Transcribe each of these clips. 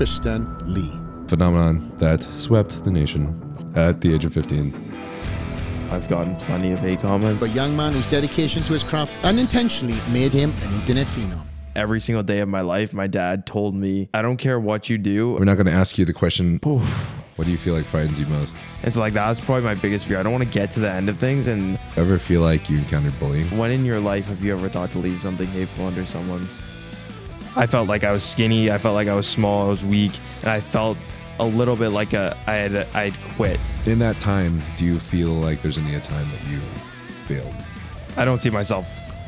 Tristyn Lee. Phenomenon that swept the nation at the age of 15. I've gotten plenty of hate comments. A young man whose dedication to his craft unintentionally made him an internet phenom. Every single day of my life, my dad told me, I don't care what you do. We're not going to ask you the question, what do you feel like frightens you most? It's like, that's probably my biggest fear. I don't want to get to the end of things. And Ever feel like you encountered bullying? when in your life have you ever thought to leave something hateful under someone's? I felt like I was skinny. I felt like I was small. I was weak. And I felt a little bit like I had quit. In that time, do you feel like there's any time that you failed? I don't see myself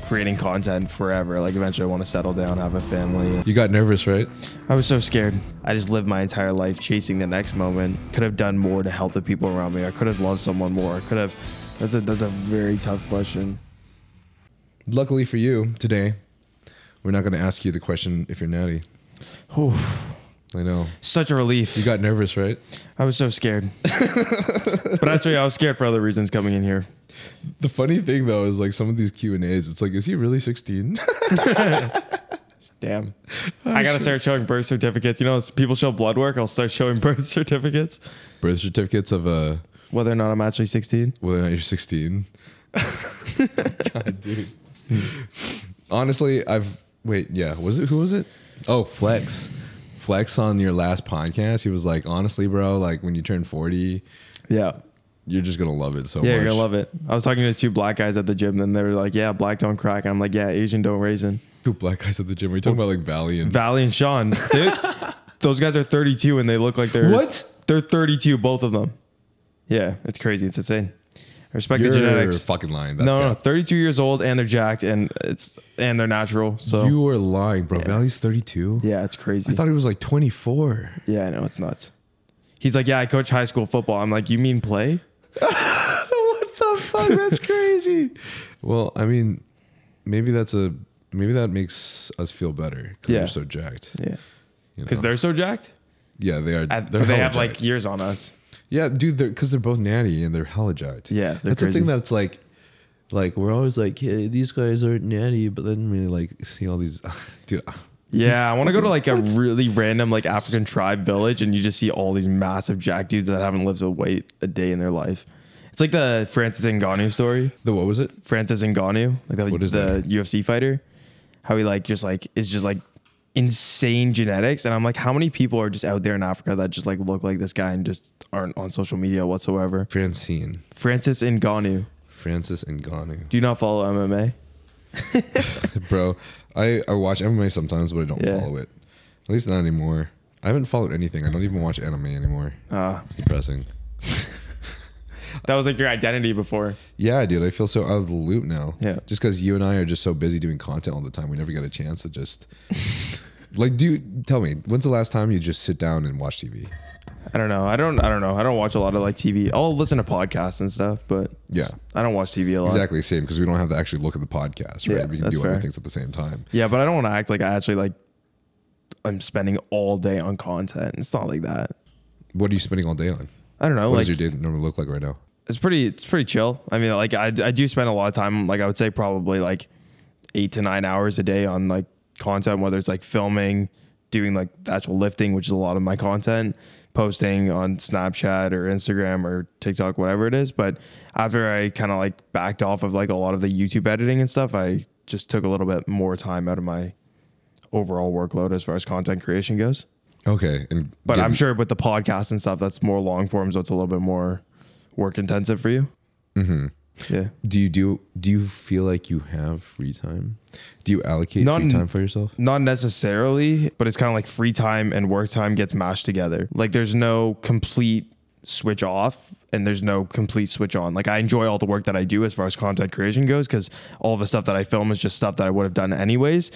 creating content forever. Like eventually I want to settle down, have a family. You got nervous, right? I was so scared. I just lived my entire life chasing the next moment. Could have done more to help the people around me. I could have loved someone more. I could have. That's a very tough question. Luckily for you, today, we're not going to ask you the question if you're natty. I know. Such a relief. You got nervous, right? I was so scared. But actually, I was scared for other reasons coming in here. The funny thing, though, is like some of these Q&As, it's like, is he really 16? Damn. I got to start showing birth certificates. You know, as people show blood work, I'll start showing birth certificates. Birth certificates of whether or not I'm actually 16. whether or not you're 16. God, dude. Honestly, who was it? Oh, Flex on your last podcast. He was like, honestly, bro, like when you turn 40, yeah, you're just going to love it so much. Yeah, you're going to love it. I was talking to two black guys at the gym, and they were like, yeah, black don't crack. I'm like, yeah, Asian don't raisin. Two black guys at the gym. Are you talking about like Valley and Sean? Those guys are 32 and they look like they're... What? They're 32, both of them. Yeah, it's crazy. It's insane. I respect the genetics. You're fucking lying. That's no, 32 years old and they're jacked and they're natural. So you are lying, bro. Yeah. Valley's 32. Yeah, it's crazy. I thought he was like 24. Yeah, I know, it's nuts. He's like, yeah, I coach high school football. I'm like, you mean play? What the fuck? That's crazy. Well, I mean, maybe that makes us feel better because they're so jacked. Yeah, because they're so jacked. Yeah, they are. But they have like years on us. Yeah, dude, because they're both natty and they're hella jacked. Yeah, that's crazy. The thing that's like we're always like, hey, these guys aren't natty, but then we like see all these, dude. Yeah, I want to go to like a really random like African tribe village and you just see all these massive jack dudes that haven't lifted weight a day in their life. It's like the Francis Ngannou story. The what was it? Francis Ngannou, like what is the that? UFC fighter. How he is just insane genetics, and I'm like, how many people are just out there in Africa that just like look like this guy and just aren't on social media whatsoever? Francis Ngannou. Francis Ngannou. Do you not follow MMA? Bro, I watch MMA sometimes, but I don't follow it. At least not anymore. I haven't followed anything. I don't even watch anime anymore. It's depressing. That was like your identity before. Yeah, dude. I feel so out of the loop now. Yeah. Just because you and I are just so busy doing content all the time, we never get a chance to just like tell me, when's the last time you just sit down and watch TV? I don't know. I don't know. I don't watch a lot of like TV. I'll listen to podcasts and stuff, but yeah, I don't watch TV a lot. Exactly the same, because we don't have to actually look at the podcast, right? Yeah, we can do other things at the same time. Yeah, but I don't want to act like I actually I'm spending all day on content. It's not like that. What are you spending all day on? I don't know. What does your day normally look like right now? It's pretty chill. I mean, like I do spend a lot of time, like I would say probably like 8 to 9 hours a day on like content, whether it's like filming, doing like actual lifting, which is a lot of my content, posting on Snapchat or Instagram or TikTok, whatever it is. But after I kind of like backed off of like a lot of the YouTube editing and stuff, I just took a little bit more time out of my overall workload as far as content creation goes. Okay. But I'm sure with the podcast and stuff, that's more long form, so it's a little bit more work intensive for you. Mm-hmm. Yeah. Do you feel like you have free time? Do you allocate free time for yourself? Not necessarily, but it's kind of like free time and work time gets mashed together. Like there's no complete switch off and there's no complete switch on. Like I enjoy all the work that I do as far as content creation goes, because all the stuff that I film is just stuff that I would have done anyways.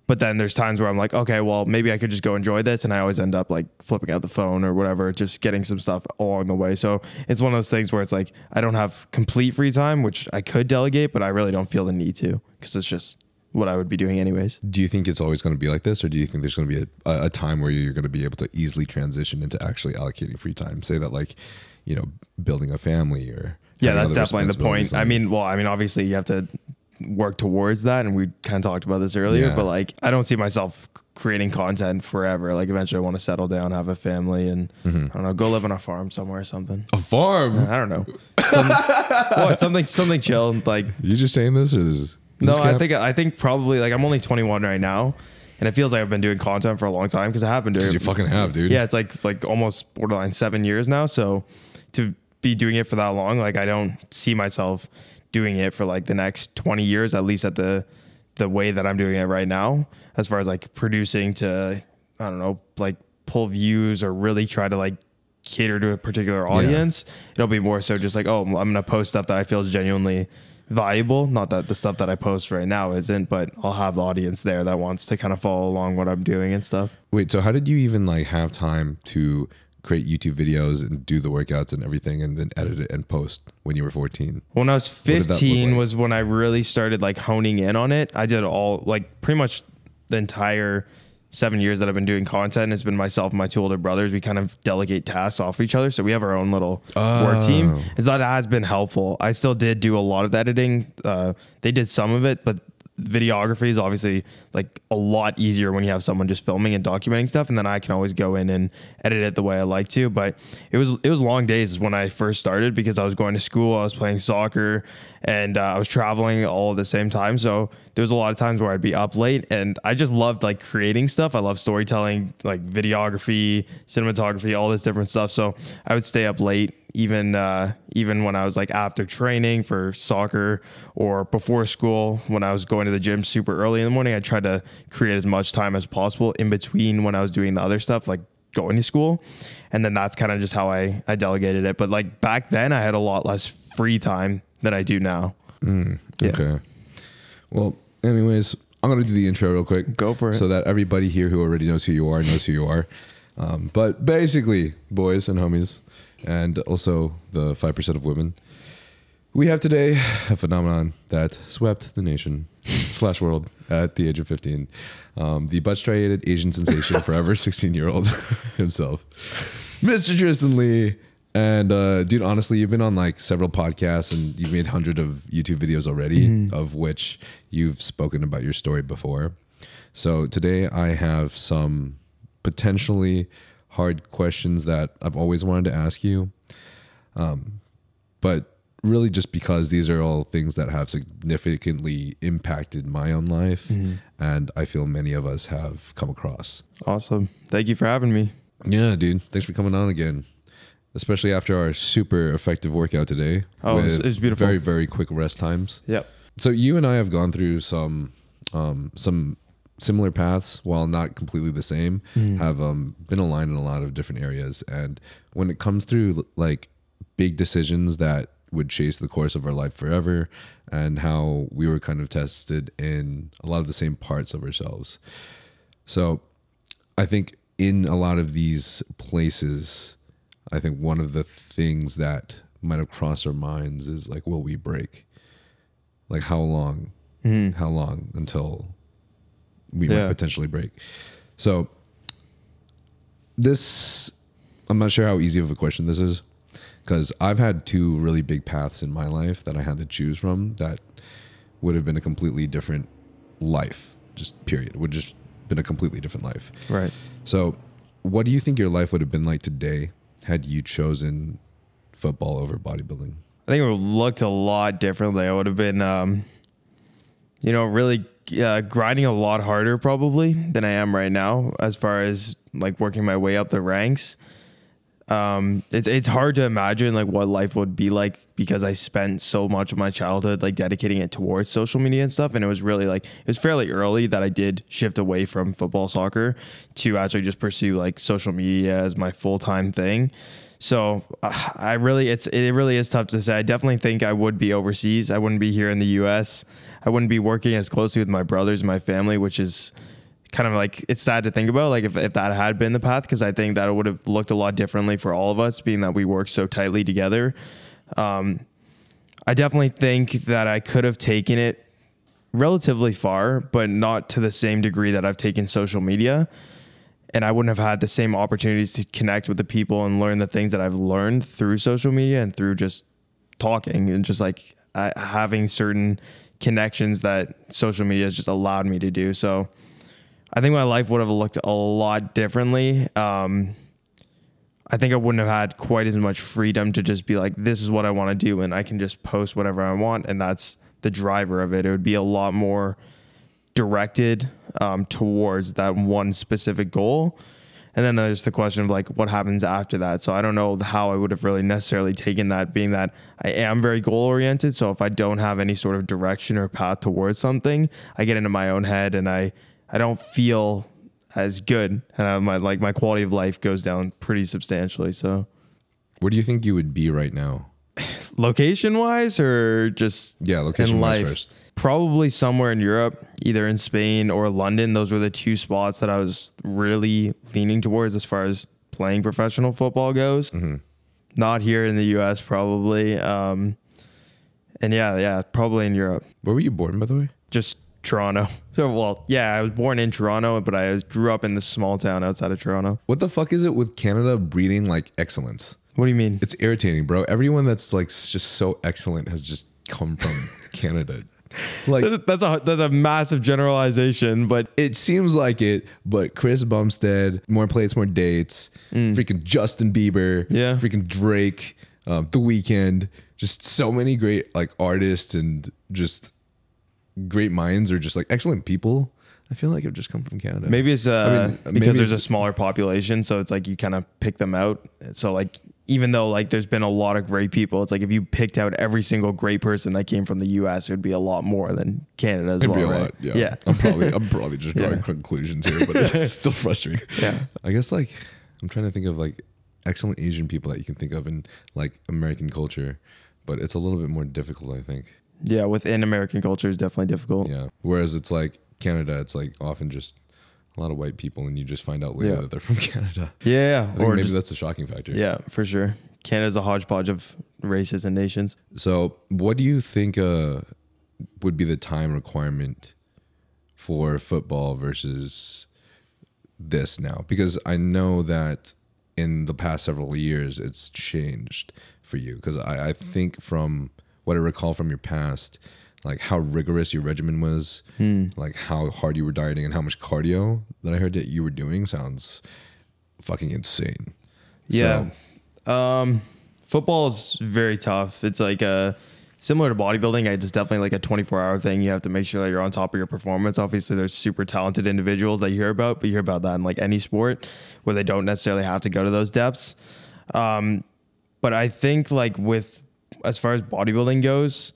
But then there's times where I'm like, okay, well, maybe I could just go enjoy this. And I always end up like flipping out the phone or whatever, just getting some stuff along the way. So it's one of those things where it's like, I don't have complete free time, which I could delegate, but I really don't feel the need to, because it's just what I would be doing anyways. Do you think it's always going to be like this? Or do you think there's going to be a time where you're going to be able to easily transition into actually allocating free time? Say that like, building a family or... Yeah, that's definitely the point. I mean, obviously you have to work towards that. And we kind of talked about this earlier, Yeah. but like, I don't see myself creating content forever. Like eventually I want to settle down, have a family, and I don't know, go live on a farm somewhere or something. A farm? I don't know. Something chill. Like, You just saying this or this is? no, I think probably like I'm only 21 right now. And it feels like I've been doing content for a long time because I have been doing it. You fucking have, dude. Yeah, it's like almost borderline 7 years now. So to be doing it for that long, like I don't see myself doing it for like the next 20 years, at least at the way that I'm doing it right now, as far as like producing to, I don't know, like pull views or really try to like cater to a particular audience. It'll be more so just like, oh, I'm going to post stuff that I feel is genuinely valuable. Not that the stuff that I post right now isn't, but I'll have the audience there that wants to kind of follow along what I'm doing and stuff. Wait, so how did you even like have time to create YouTube videos and do the workouts and everything and then edit it and post when you were 14? When I was did that look 15 like? was when I really started like honing in on it. I did all like pretty much the entire 7 years that I've been doing content. It's been myself and my two older brothers. We kind of delegate tasks off each other. So we have our own little work team. And that has been helpful. I still did do a lot of the editing. They did some of it, but videography is obviously like a lot easier when you have someone just filming and documenting stuff, and then I can always go in and edit it the way I like to. But it was long days when I first started because I was going to school, I was playing soccer, and I was traveling all at the same time. So there was a lot of times where I'd be up late, and I just loved like creating stuff. I love storytelling, like videography, cinematography, all this different stuff. So I would stay up late even when I was like after training for soccer or before school, when I was going to the gym super early in the morning. I tried to create as much time as possible in between when I was doing the other stuff, like going to school. And then that's kind of just how I delegated it. But like back then I had a lot less free time than I do now. Okay. Well, anyways, I'm going to do the intro real quick. Go for it. So that everybody here who already knows who you are knows who you are. But basically, boys and homies, and also the 5% of women, we have today a phenomenon that swept the nation / world at the age of 15. The butt-striated Asian sensation, forever 16-year-old himself, Mr. Tristyn Lee. And dude, honestly, you've been on like several podcasts and you've made hundreds of YouTube videos already, of which you've spoken about your story before. So today I have some potentially hard questions that I've always wanted to ask you. But really just because these are all things that have significantly impacted my own life, and I feel many of us have come across. Awesome. Thank you for having me. Yeah, dude. Thanks for coming on again. Especially after our super effective workout today. Oh, it was beautiful. Very, very quick rest times. Yep. So you and I have gone through some similar paths, while not completely the same, have been aligned in a lot of different areas. And when it comes through like big decisions that would chase the course of our life forever, and how we were kind of tested in a lot of the same parts of ourselves. So I think in a lot of these places, I think one of the things that might have crossed our minds is like, will we break? Like how long until we might potentially break? So this, I'm not sure how easy of a question this is, because I've had two really big paths in my life that I had to choose from that would have been a completely different life, just period. Would just been a completely different life. Right. So what do you think your life would have been like today had you chosen football over bodybuilding? I think it would have looked a lot differently. I would have been, really grinding a lot harder probably than I am right now, as far as like working my way up the ranks. It's hard to imagine like what life would be like, because I spent so much of my childhood like dedicating it towards social media and stuff. And it was really like, it was fairly early that I did shift away from football, soccer to actually just pursue like social media as my full-time thing. So it really is tough to say. I definitely think I would be overseas. I wouldn't be here in the US. I wouldn't be working as closely with my brothers and my family, which is kind of like, it's sad to think about, like if that had been the path, because I think that it would have looked a lot differently for all of us, being that we work so tightly together. I definitely think that I could have taken it relatively far, but not to the same degree that I've taken social media. And I wouldn't have had the same opportunities to connect with the people and learn the things that I've learned through social media and through just talking and just like having certain connections that social media has just allowed me to do. So I think my life would have looked a lot differently. I think I wouldn't have had quite as much freedom to just be like, this is what I want to do, and I can just post whatever I want, and that's the driver of it. It would be a lot more directed towards that one specific goal. And then there's the question of like, what happens after that? So I don't know how I would have really necessarily taken that, being that I am very goal oriented. So if I don't have any sort of direction or path towards something, I get into my own head and I don't feel as good, and my quality of life goes down pretty substantially. So where do you think you would be right now? Location wise, or just location wise first? Probably somewhere in Europe, either in Spain or London. Those were the two spots that I was really leaning towards as far as playing professional football goes. Mm-hmm. Not here in the US, probably. And probably in Europe. Where were you born, by the way? Just Toronto. So, I was born in Toronto, but I grew up in this small town outside of Toronto. What the fuck is it with Canada breeding like excellence? What do you mean? It's irritating, bro. Everyone that's like just so excellent has just come from Canada. Like that's a massive generalization, but it seems like it. But Chris Bumstead, more plates, more dates. Freaking Justin Bieber, freaking Drake, The Weeknd. Just so many great like artists and just great minds, or just like excellent people. I feel like I've just come from Canada. Maybe it's because there's a smaller population, so it's like you kind of pick them out. So like, even though like there's been a lot of great people, it's like if you picked out every single great person that came from the US, it would be a lot more than Canada as well. It'd be a lot, yeah. I'm probably just drawing conclusions here, but it's still frustrating. Yeah. I guess like I'm trying to think of like excellent Asian people that you can think of in like American culture, but it's a little bit more difficult, I think. Yeah, within American culture is definitely difficult. Yeah. Whereas it's like Canada, it's like often just a lot of white people, and you just find out later that they're from Canada. Yeah. I think maybe that's a shocking factor. Yeah, for sure. Canada's a hodgepodge of races and nations. So what do you think would be the time requirement for football versus this now? Because I know that in the past several years, it's changed for you. Because I think from what I recall from your past, like how rigorous your regimen was, like how hard you were dieting and how much cardio that I heard that you were doing sounds fucking insane. Yeah. So, football is very tough. It's like similar to bodybuilding. It's definitely like a 24-hour thing. You have to make sure that you're on top of your performance. Obviously, there's super talented individuals that you hear about, but you hear about that in like any sport where they don't necessarily have to go to those depths. But I think like as far as bodybuilding goes,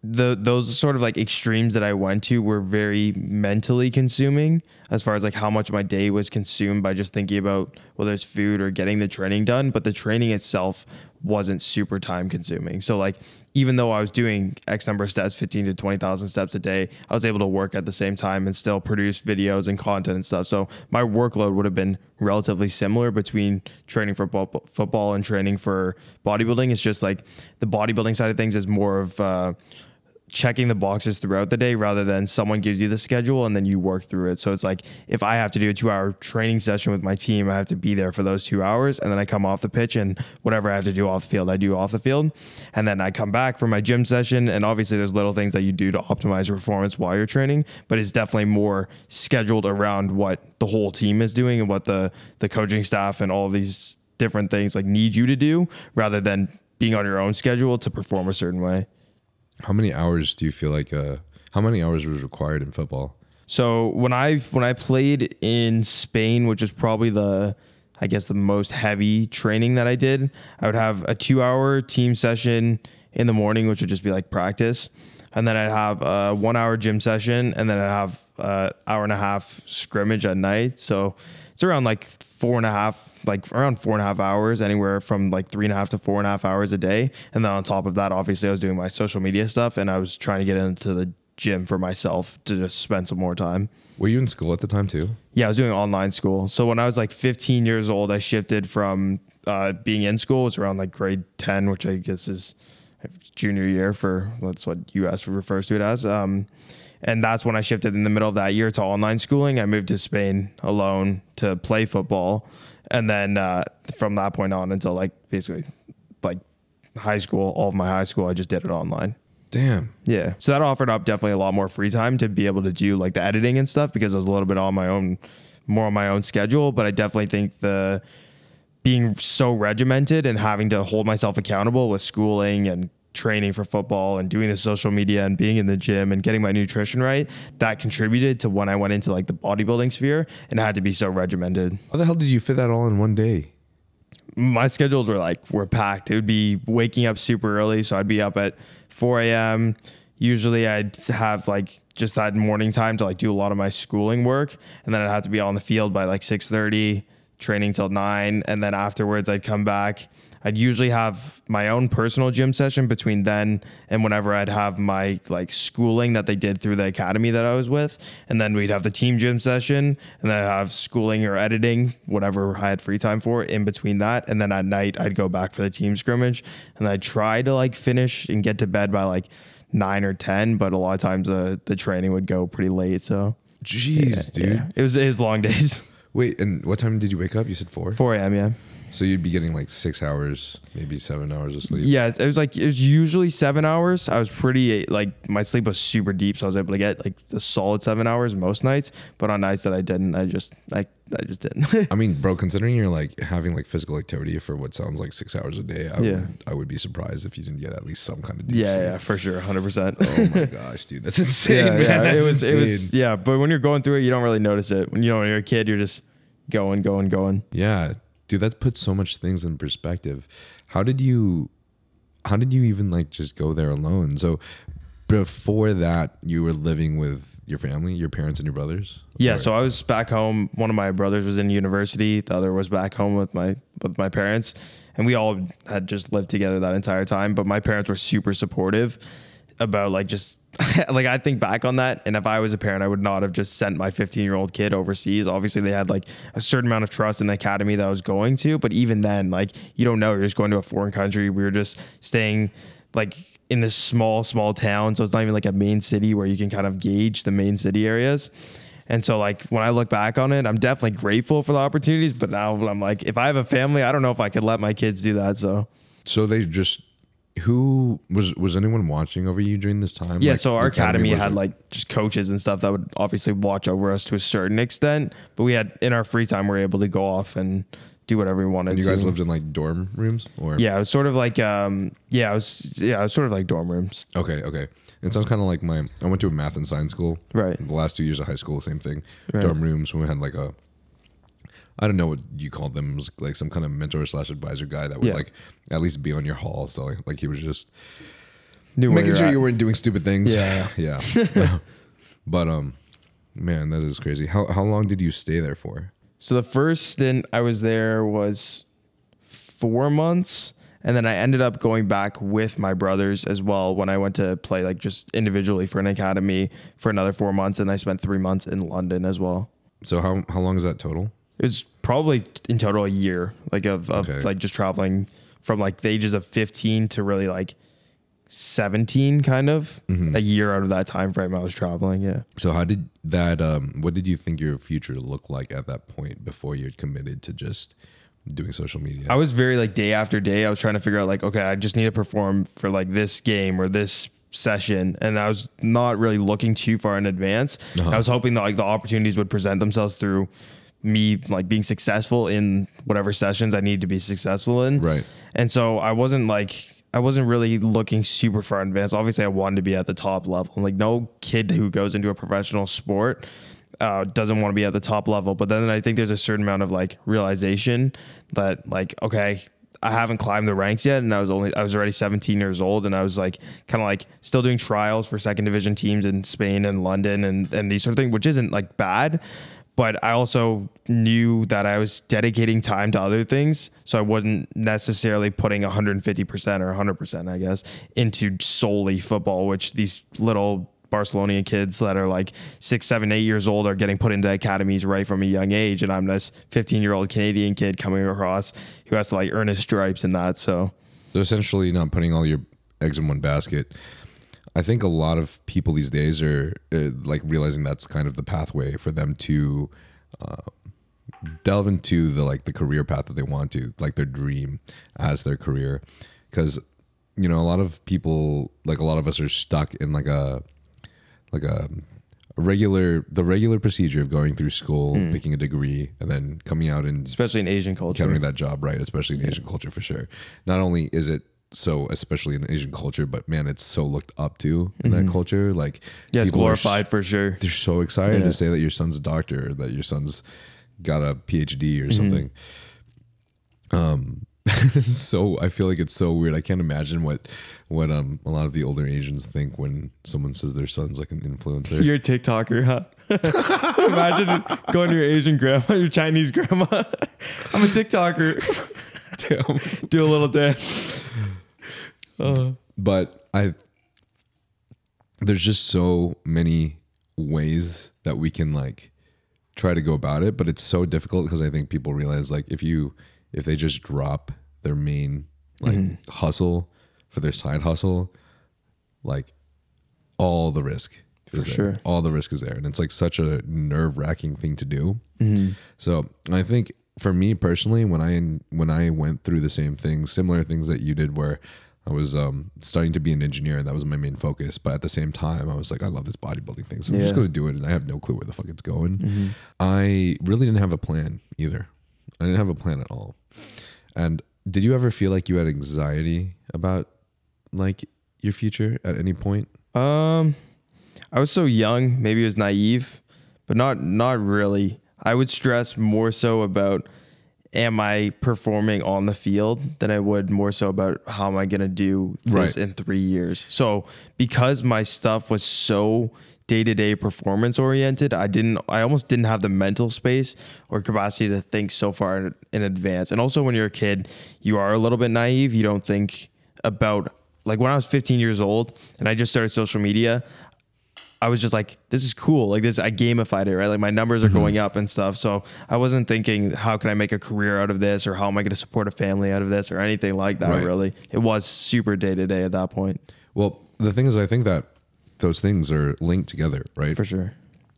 those sort of like extremes that I went to were very mentally consuming, as far as like how much my day was consumed by just thinking about whether it's food or getting the training done. But the training itself wasn't super time consuming. So like, even though I was doing X number of steps, 15 to 20,000 steps a day, I was able to work at the same time and still produce videos and content and stuff. So my workload would have been relatively similar between training for football and training for bodybuilding. It's just like the bodybuilding side of things is more of checking the boxes throughout the day, rather than someone gives you the schedule and then you work through it. So it's like, if I have to do a 2-hour training session with my team, I have to be there for those 2 hours, and then I come off the pitch, and whatever I have to do off the field, I do off the field. And then I come back for my gym session, and obviously there's little things that you do to optimize your performance while you're training, but it's definitely more scheduled around what the whole team is doing and what the coaching staff and all of these different things like need you to do, rather than being on your own schedule to perform a certain way. How many hours do you feel like, how many hours was required in football? So when I played in Spain, which is probably the most heavy training that I did, I would have a 2-hour team session in the morning, which would just be like practice. And then I'd have a 1-hour gym session, and then I'd have an hour and a half scrimmage at night. So it's around like around 4.5 hours, anywhere from like 3.5 to 4.5 hours a day. And then on top of that, obviously I was doing my social media stuff, and I was trying to get into the gym for myself to just spend some more time. Were you in school at the time too? Yeah, I was doing online school. So when I was like 15 years old, I shifted from being in school. It was around like grade 10, which I guess is junior year that's what US refers to it as. And that's when I shifted in the middle of that year to online schooling. I moved to Spain alone to play football. And then from that point on until like basically like high school, all of my high school, I just did it online. Damn. Yeah. So that offered up definitely a lot more free time to be able to do like the editing and stuff, because I was a little bit on my own, more on my own schedule. But I definitely think the being so regimented and having to hold myself accountable with schooling and training for football and doing the social media and being in the gym and getting my nutrition right, that contributed to when I went into like the bodybuilding sphere, and I had to be so regimented. How the hell did you fit that all in one day? My schedules were packed. It would be waking up super early. So I'd be up at 4 a.m. Usually I'd have like just that morning time to like do a lot of my schooling work. And then I'd have to be on the field by like 6:30, training till 9. And then afterwards I'd come back. I'd usually have my own personal gym session between then and whenever I'd have my like schooling that they did through the academy that I was with. And then we'd have the team gym session, and then I'd have schooling or editing, whatever I had free time for in between that. And then at night I'd go back for the team scrimmage, and I'd try to like finish and get to bed by like 9 or 10. But a lot of times the training would go pretty late. So jeez, dude. Yeah. It was long days. Wait, and what time did you wake up? You said 4? 4 a.m. Yeah. So you'd be getting like 6 hours, maybe 7 hours of sleep. Yeah, it was usually 7 hours. I was pretty like, my sleep was super deep, so I was able to get like a solid 7 hours most nights. But on nights that I didn't, I just didn't. I mean, bro, considering you're like having like physical activity for what sounds like 6 hours a day, I would be surprised if you didn't get at least some kind of deep sleep. Yeah, for sure, 100%. Oh my gosh, dude, that's insane, man. Yeah, That's it was insane. yeah. But when you're going through it, you don't really notice it. When you're a kid, you're just going. Yeah. Dude, that puts so much things in perspective. How did you even like just go there alone? So before that, you were living with your family, your parents and your brothers? Yeah, or? so I was back home. One of my brothers was in university. The other was back home with my parents. And we all had just lived together that entire time. But my parents were super supportive about like just like, I think back on that, and if I was a parent, I would not have just sent my 15-year-old kid overseas. Obviously they had like a certain amount of trust in the academy that I was going to, but even then, like, you don't know, you're just going to a foreign country. We were just staying like in this small town, so it's not even like a main city where you can kind of gauge the main city areas. And so like when I look back on it, I'm definitely grateful for the opportunities, but now I'm like, if I have a family, I don't know if I could let my kids do that. So they just, who was anyone watching over you during this time? Yeah, like, so our academy had like just coaches and stuff that would obviously watch over us to a certain extent, but we had, in our free time, we were able to go off and do whatever we wanted. And you guys lived in like dorm rooms, or? Yeah, it was sort of like it was sort of like dorm rooms. Okay. It sounds kind of like I went to a math and science school. Right. The last 2 years of high school, same thing. Right. Dorm rooms. We had like I don't know what you called them. It was like some kind of mentor / advisor guy that would like at least be on your hall. So like he was just making sure you weren't doing stupid things. Yeah. Yeah. But man, that is crazy. How long did you stay there for? So the first stint I was there was 4 months. And then I ended up going back with my brothers as well when I went to play like just individually for an academy for another 4 months. And I spent 3 months in London as well. So how long is that total? It was probably in total a year, like of like just traveling from like the ages of 15 to really like 17, kind of. A year out of that time frame I was traveling. Yeah. So how did that, what did you think your future looked like at that point before you had committed to just doing social media? I was very like day after day, I was trying to figure out like, okay, I just need to perform for like this game or this session, and I was not really looking too far in advance. I was hoping that like the opportunities would present themselves through me like being successful in whatever sessions I need to be successful in. Right. And so I wasn't really looking super far in advance. Obviously I wanted to be at the top level. Like no kid who goes into a professional sport doesn't want to be at the top level. But then I think there's a certain amount of like realization that like, okay, I haven't climbed the ranks yet. And I was already 17 years old, and I was like kind of like still doing trials for second division teams in Spain and London and these sort of things, which isn't like bad. But I also knew that I was dedicating time to other things. So I wasn't necessarily putting 150% or 100%, I guess, into solely football, which these little Barcelonian kids that are like 6, 7, 8 years old are getting put into academies right from a young age. And I'm this 15-year-old Canadian kid coming across who has to like earn his stripes in that. So essentially not putting all your eggs in one basket. I think a lot of people these days are like realizing that's kind of the pathway for them to delve into the career path that they want to, like their dream as their career. Because you know, a lot of people, like a lot of us are stuck in like a regular procedure of going through school, picking a degree, and then coming out and especially in Asian culture, encountering that job, right? Especially in Asian culture, for sure. Not only is it so, especially in Asian culture, but man, it's so looked up to in that culture. Like, it's glorified for sure. They're so excited to say that your son's a doctor, or that your son's got a PhD or something. So I feel like it's so weird. I can't imagine what a lot of the older Asians think when someone says their son's like an influencer. You're a TikToker, huh? Imagine going to your Asian grandma, your Chinese grandma. I'm a TikToker. Damn. Do a little dance. But there's just so many ways that we can like try to go about it, but it's so difficult because I think people realize like if they just drop their main like hustle for their side hustle, like all the risk is there. Sure. All the risk is there. And it's like such a nerve-wracking thing to do. So I think for me personally, when I went through the same things, similar things that you did, where I was starting to be an engineer, and that was my main focus. But at the same time, I was like, I love this bodybuilding thing, so I'm just going to do it, and I have no clue where the fuck it's going. I really didn't have a plan either. I didn't have a plan at all. And did you ever feel like you had anxiety about like your future at any point? I was so young, maybe it was naive, but not really. I would stress more so about, am I performing on the field, than I would more so about how am I going to do this in 3 years. So because my stuff was so day-to-day performance oriented, I almost didn't have the mental space or capacity to think so far in advance. And also when you're a kid, you are a little bit naive. You don't think about, like when I was 15 years old and I just started social media, I was just like, this is cool. Like this, I gamified it, right? Like my numbers are going up and stuff. So I wasn't thinking, how can I make a career out of this? Or how am I going to support a family out of this? Or anything like that, really. It was super day-to-day at that point. Well, the thing is, I think that those things are linked together, right? For sure.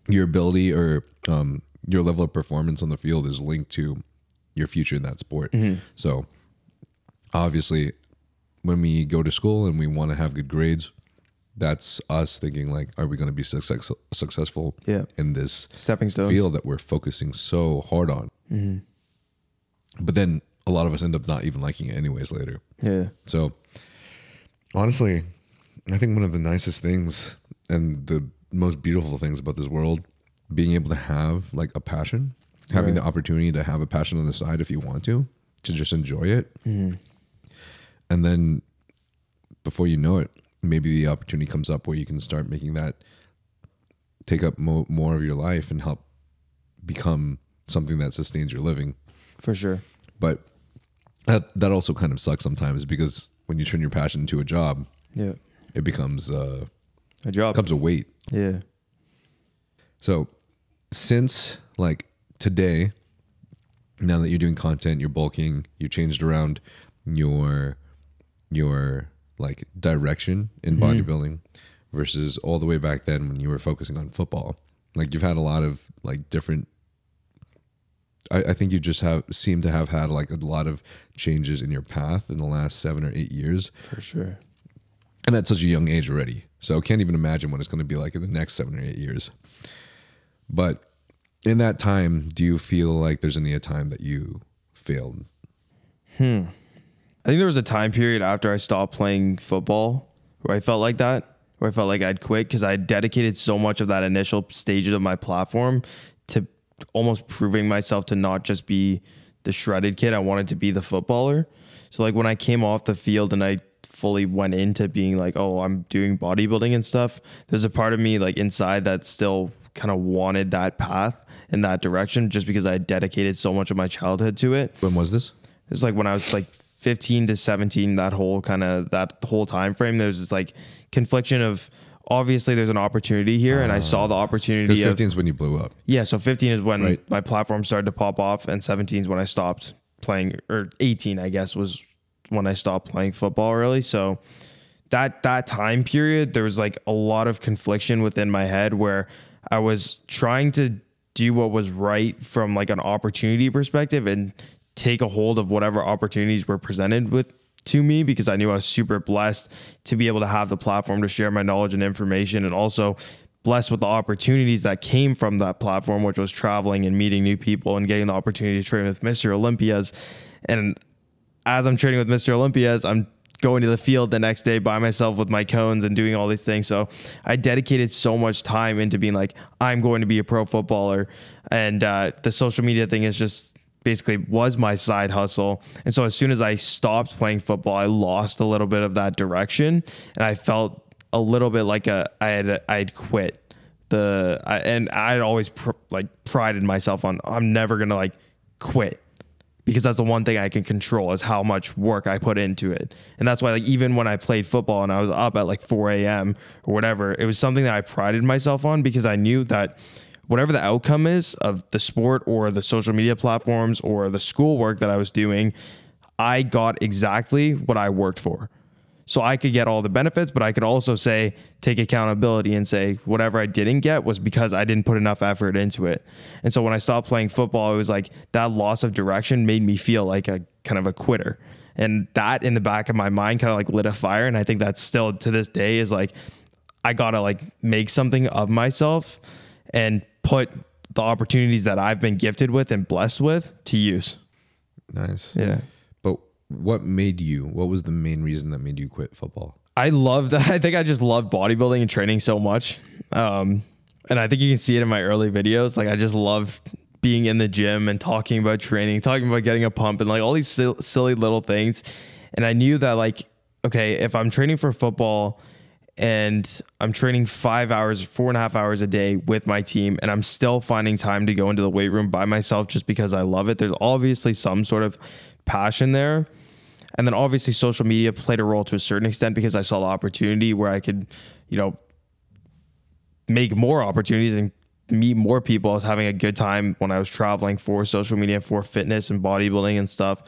Your ability or your level of performance on the field is linked to your future in that sport. So obviously when we go to school and we want to have good grades, that's us thinking like, are we going to be successful in this stepping stones field that we're focusing so hard on? But then a lot of us end up not even liking it anyways later. So honestly, I think one of the nicest things and the most beautiful things about this world, being able to have like a passion, having the opportunity to have a passion on the side if you want to just enjoy it. And then before you know it, maybe the opportunity comes up where you can start making that take up more of your life and help become something that sustains your living. For sure. But that also kind of sucks sometimes, because when you turn your passion into a job, it becomes a job, becomes a weight. So since like today, now that you're doing content, you're bulking, you changed around your like direction in bodybuilding versus all the way back then when you were focusing on football. Like you've had a lot of like different, I think you just seem to have had like a lot of changes in your path in the last 7 or 8 years. For sure. And at such a young age already. So I can't even imagine what it's going to be like in the next 7 or 8 years. But in that time, do you feel like there's any time that you failed? I think there was a time period after I stopped playing football where I felt like that, where I felt like I'd quit because I dedicated so much of that initial stages of my platform to almost proving myself to not just be the shredded kid. I wanted to be the footballer. So like when I came off the field and I fully went into being like, oh, I'm doing bodybuilding and stuff, there's a part of me like inside that still kind of wanted that path in that direction just because I dedicated so much of my childhood to it. When was this? It's like when I was like 15 to 17, that whole time frame, there's this like confliction of, obviously there's an opportunity here, and I saw the opportunity. Because 15 is when you blew up. Yeah, so 15 is when my platform started to pop off, and 17 is when I stopped playing, or 18 I guess was when I stopped playing football really. So that time period, there was like a lot of confliction within my head where I was trying to do what was right from like an opportunity perspective and take a hold of whatever opportunities were presented to me because I knew I was super blessed to be able to have the platform to share my knowledge and information, and also blessed with the opportunities that came from that platform, which was traveling and meeting new people and getting the opportunity to train with Mr. Olympias. And as I'm training with Mr. Olympias, I'm going to the field the next day by myself with my cones and doing all these things. So I dedicated so much time into being like, I'm going to be a pro footballer. And the social media thing is just basically was my side hustle. And so as soon as I stopped playing football, I lost a little bit of that direction. And I felt a little bit like I had quit and I'd always prided myself on, I'm never going to like quit, because that's the one thing I can control is how much work I put into it. And that's why, like, even when I played football and I was up at like 4 a.m. or whatever, it was something that I prided myself on, because I knew that whatever the outcome is of the sport or the social media platforms or the schoolwork that I was doing, I got exactly what I worked for. So I could get all the benefits, but I could also take accountability and say whatever I didn't get was because I didn't put enough effort into it. And so when I stopped playing football, it was like that loss of direction made me feel like a kind of a quitter. And that in the back of my mind kind of like lit a fire. And I think that's still to this day is like, I got to like make something of myself and put the opportunities that I've been gifted with and blessed with to use. Nice. Yeah. What was the main reason that made you quit football? I think I just loved bodybuilding and training so much. And I think you can see it in my early videos. Like I just loved being in the gym and talking about training, talking about getting a pump and like all these silly little things. And I knew that like, okay, if I'm training for football and I'm training 4.5 hours a day with my team, and I'm still finding time to go into the weight room by myself just because I love it, there's obviously some sort of passion there. And then obviously social media played a role to a certain extent, because I saw the opportunity where I could, make more opportunities and meet more people. I was having a good time when I was traveling for social media, for fitness and bodybuilding and stuff.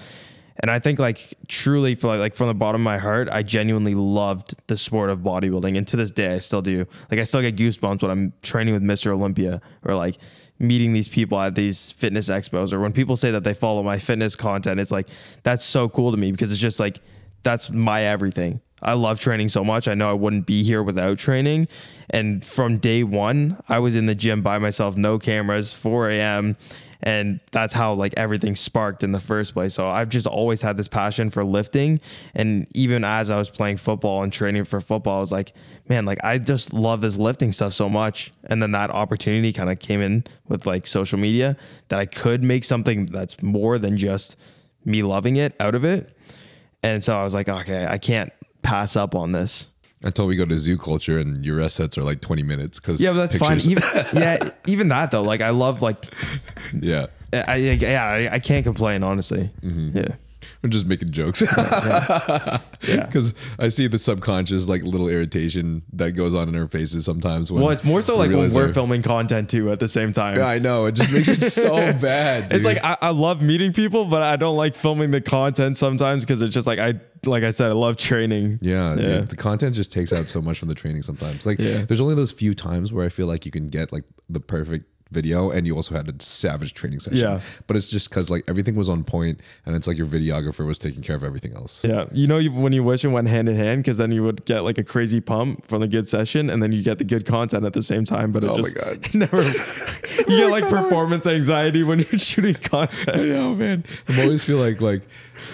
And I think like truly for like from the bottom of my heart, I genuinely loved the sport of bodybuilding. And to this day, I still do. Like I still get goosebumps when I'm training with Mr. Olympia or like meeting these people at these fitness expos, or when people say that they follow my fitness content. It's like, that's so cool to me, because it's just like, that's my everything. I love training so much. I know I wouldn't be here without training. And from day one, I was in the gym by myself, no cameras, 4 a.m. And that's how like everything sparked in the first place. So I've just always had this passion for lifting. And even as I was playing football and training for football, I was like, man, like I just love this lifting stuff so much. And then that opportunity kind of came in with like social media, that I could make something that's more than just me loving it out of it. And so I was like, okay, I can't pass up on this. Until we go to zoo culture and your rest sets are like 20 minutes. Yeah, but that's fine. Even that though, like I love like, yeah, I can't complain, honestly. Mm-hmm. Yeah. I'm just making jokes. Because I see the subconscious like little irritation that goes on in our faces sometimes. Well, it's more so like when we're filming content too at the same time. Yeah, I know. It just makes it so bad, dude. It's like I love meeting people, but I don't like filming the content sometimes, because it's just like I said, I love training. Yeah, dude, the content just takes out so much from the training sometimes. Like there's only those few times where I feel like you can get like the perfect video and you also had a savage training session. Yeah. But it's just because like everything was on point, and it's like your videographer was taking care of everything else. Yeah. When you wish it went hand in hand, because then you would get like a crazy pump from the good session, and then you get the good content at the same time. But it just my God. never, you get like performance anxiety when you're shooting content. I know, man. I always feel like,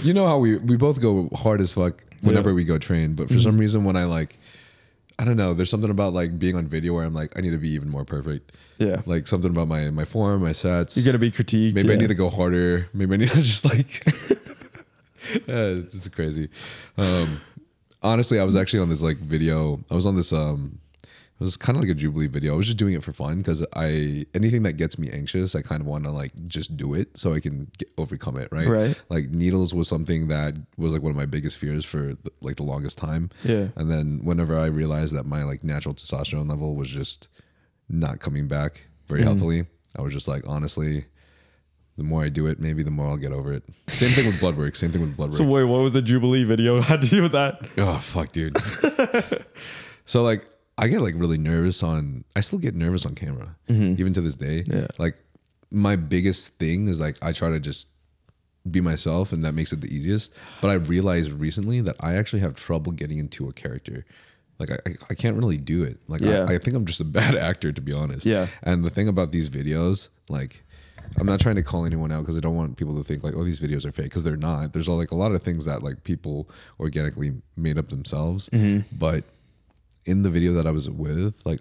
you know how we both go hard as fuck whenever we go train, but for some reason when I don't know, there's something about like being on video where I'm like, I need to be even more perfect. Yeah. Like something about my form, my sets. You're going to be critiqued. Maybe I need to go harder. Maybe I need to just like, it's just crazy. Honestly, I was actually on this like video. I was on this, it was kind of like a Jubilee video. I was just doing it for fun, because anything that gets me anxious, I kind of want to like just do it so I can overcome it, right? Right. Like needles was something that was like one of my biggest fears for the longest time. Yeah. And then whenever I realized that my like natural testosterone level was just not coming back very healthily, I was just like, honestly, the more I do it, maybe the more I'll get over it. Same thing with blood work. So wait, what was the Jubilee video had to do with that? Oh, fuck, dude. So like, I get like really nervous I still get nervous on camera, even to this day. Yeah. Like my biggest thing is like, I try to just be myself, and that makes it the easiest. But I realized recently that I actually have trouble getting into a character. Like I can't really do it. Like I think I'm just a bad actor, to be honest. Yeah. And the thing about these videos, like, I'm not trying to call anyone out because I don't want people to think like, oh, these videos are fake, because they're not. There's like a lot of things that like people organically made up themselves. But in the video that I was with, like,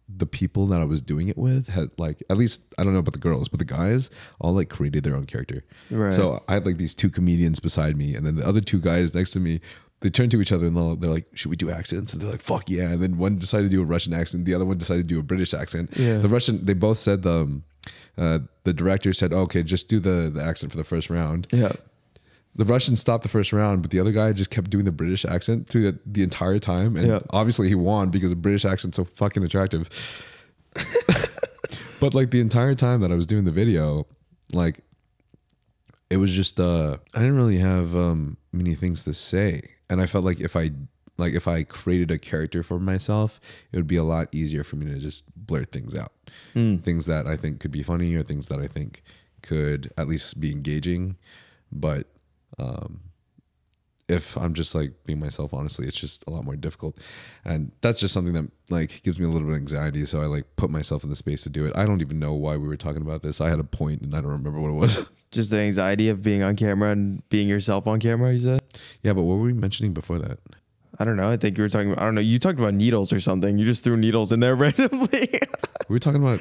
the people that I was doing it with had, like, at least, I don't know about the girls, but the guys all like created their own character. Right. So I had like these 2 comedians beside me, and then the other 2 guys next to me, they turned to each other and they're like, should we do accents? And they're like, fuck yeah. And then one decided to do a Russian accent. The other one decided to do a British accent. Yeah. They both said the director said, oh, okay, just do the accent for the first round. Yeah. The Russian stopped the first round, but the other guy just kept doing the British accent through the entire time. And obviously he won because the British accent's so fucking attractive. But like the entire time that I was doing the video, like, it was just, I didn't really have many things to say. And I felt like if I created a character for myself, it would be a lot easier for me to just blurt things out. Things that I think could be funny, or things that I think could at least be engaging. But if I'm just like being myself, honestly, it's just a lot more difficult. And that's just something that like gives me a little bit of anxiety. So I like put myself in the space to do it. I don't even know why we were talking about this. I had a point and I don't remember what it was. Just the anxiety of being on camera and being yourself on camera, you said? Yeah, but what were we mentioning before that? I don't know. I think you were talking about, I don't know. You talked about needles or something. You just threw needles in there randomly. We were talking about,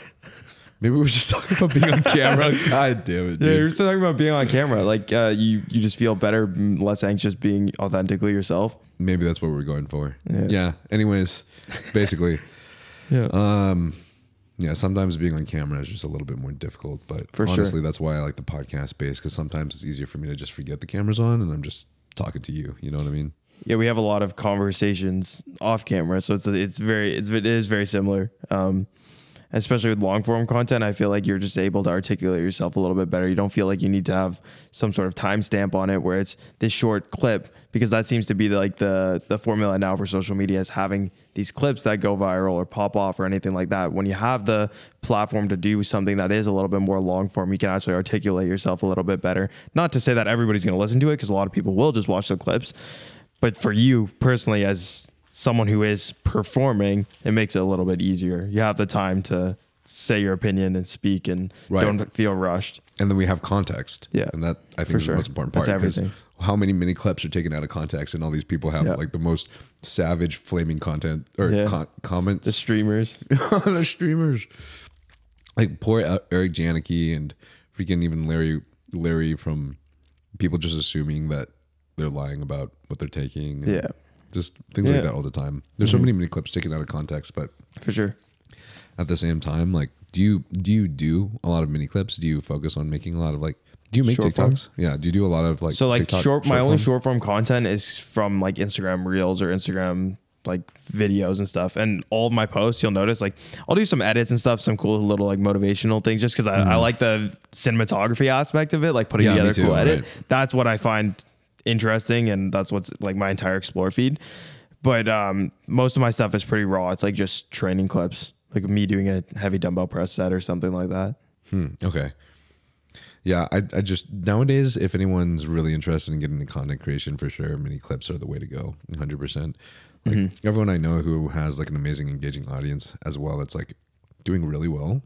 maybe we were just talking about being on camera. God damn it, dude. Yeah, you're still talking about being on camera. Like you just feel better, less anxious being authentically yourself. Maybe that's what we're going for. Yeah. Anyways, basically. Yeah, sometimes being on camera is just a little bit more difficult, but honestly, that's why I like the podcast space, because sometimes it's easier for me to just forget the camera's on and I'm just talking to you. You know what I mean? Yeah, we have a lot of conversations off camera, so it is very similar. Especially with long form content, I feel like you're just able to articulate yourself a little bit better. You don't feel like you need to have some sort of timestamp on it where it's this short clip, because that seems to be like the formula now for social media, is having these clips that go viral or pop off or anything like that. When you have the platform to do something that is a little bit more long form, you can actually articulate yourself a little bit better. Not to say that everybody's going to listen to it, because a lot of people will just watch the clips. But for you personally, as someone who is performing, it makes it a little bit easier. You have the time to say your opinion and speak, and don't feel rushed. And then we have context. Yeah. And that, I think, is the most important part. That's everything. How many mini clips are taken out of context, and all these people have like the most savage flaming content or comments. The streamers. The streamers. Like poor Eric Janicki and freaking even Larry from people just assuming that they're lying about what they're taking. Yeah. Just things like that all the time. There's so many mini clips taken out of context, but for sure. At the same time, like, do you do a lot of mini clips? Do you focus on making a lot of like? Do you make short TikToks? Form? Yeah. Do you do a lot of like? So like my only short form content is from like Instagram Reels or Instagram like videos and stuff. And all of my posts, you'll notice, like, I'll do some edits and stuff, some cool little like motivational things, just because I like the cinematography aspect of it, like putting together a cool edit. Right. That's what I find interesting, and that's what's like my entire explore feed. But most of my stuff is pretty raw. It's like just training clips, like me doing a heavy dumbbell press set or something like that. Okay. Yeah, I just, nowadays, if anyone's really interested in getting into content creation, for sure, mini clips are the way to go, 100%. Like everyone I know who has like an amazing engaging audience as well, it's like doing really well,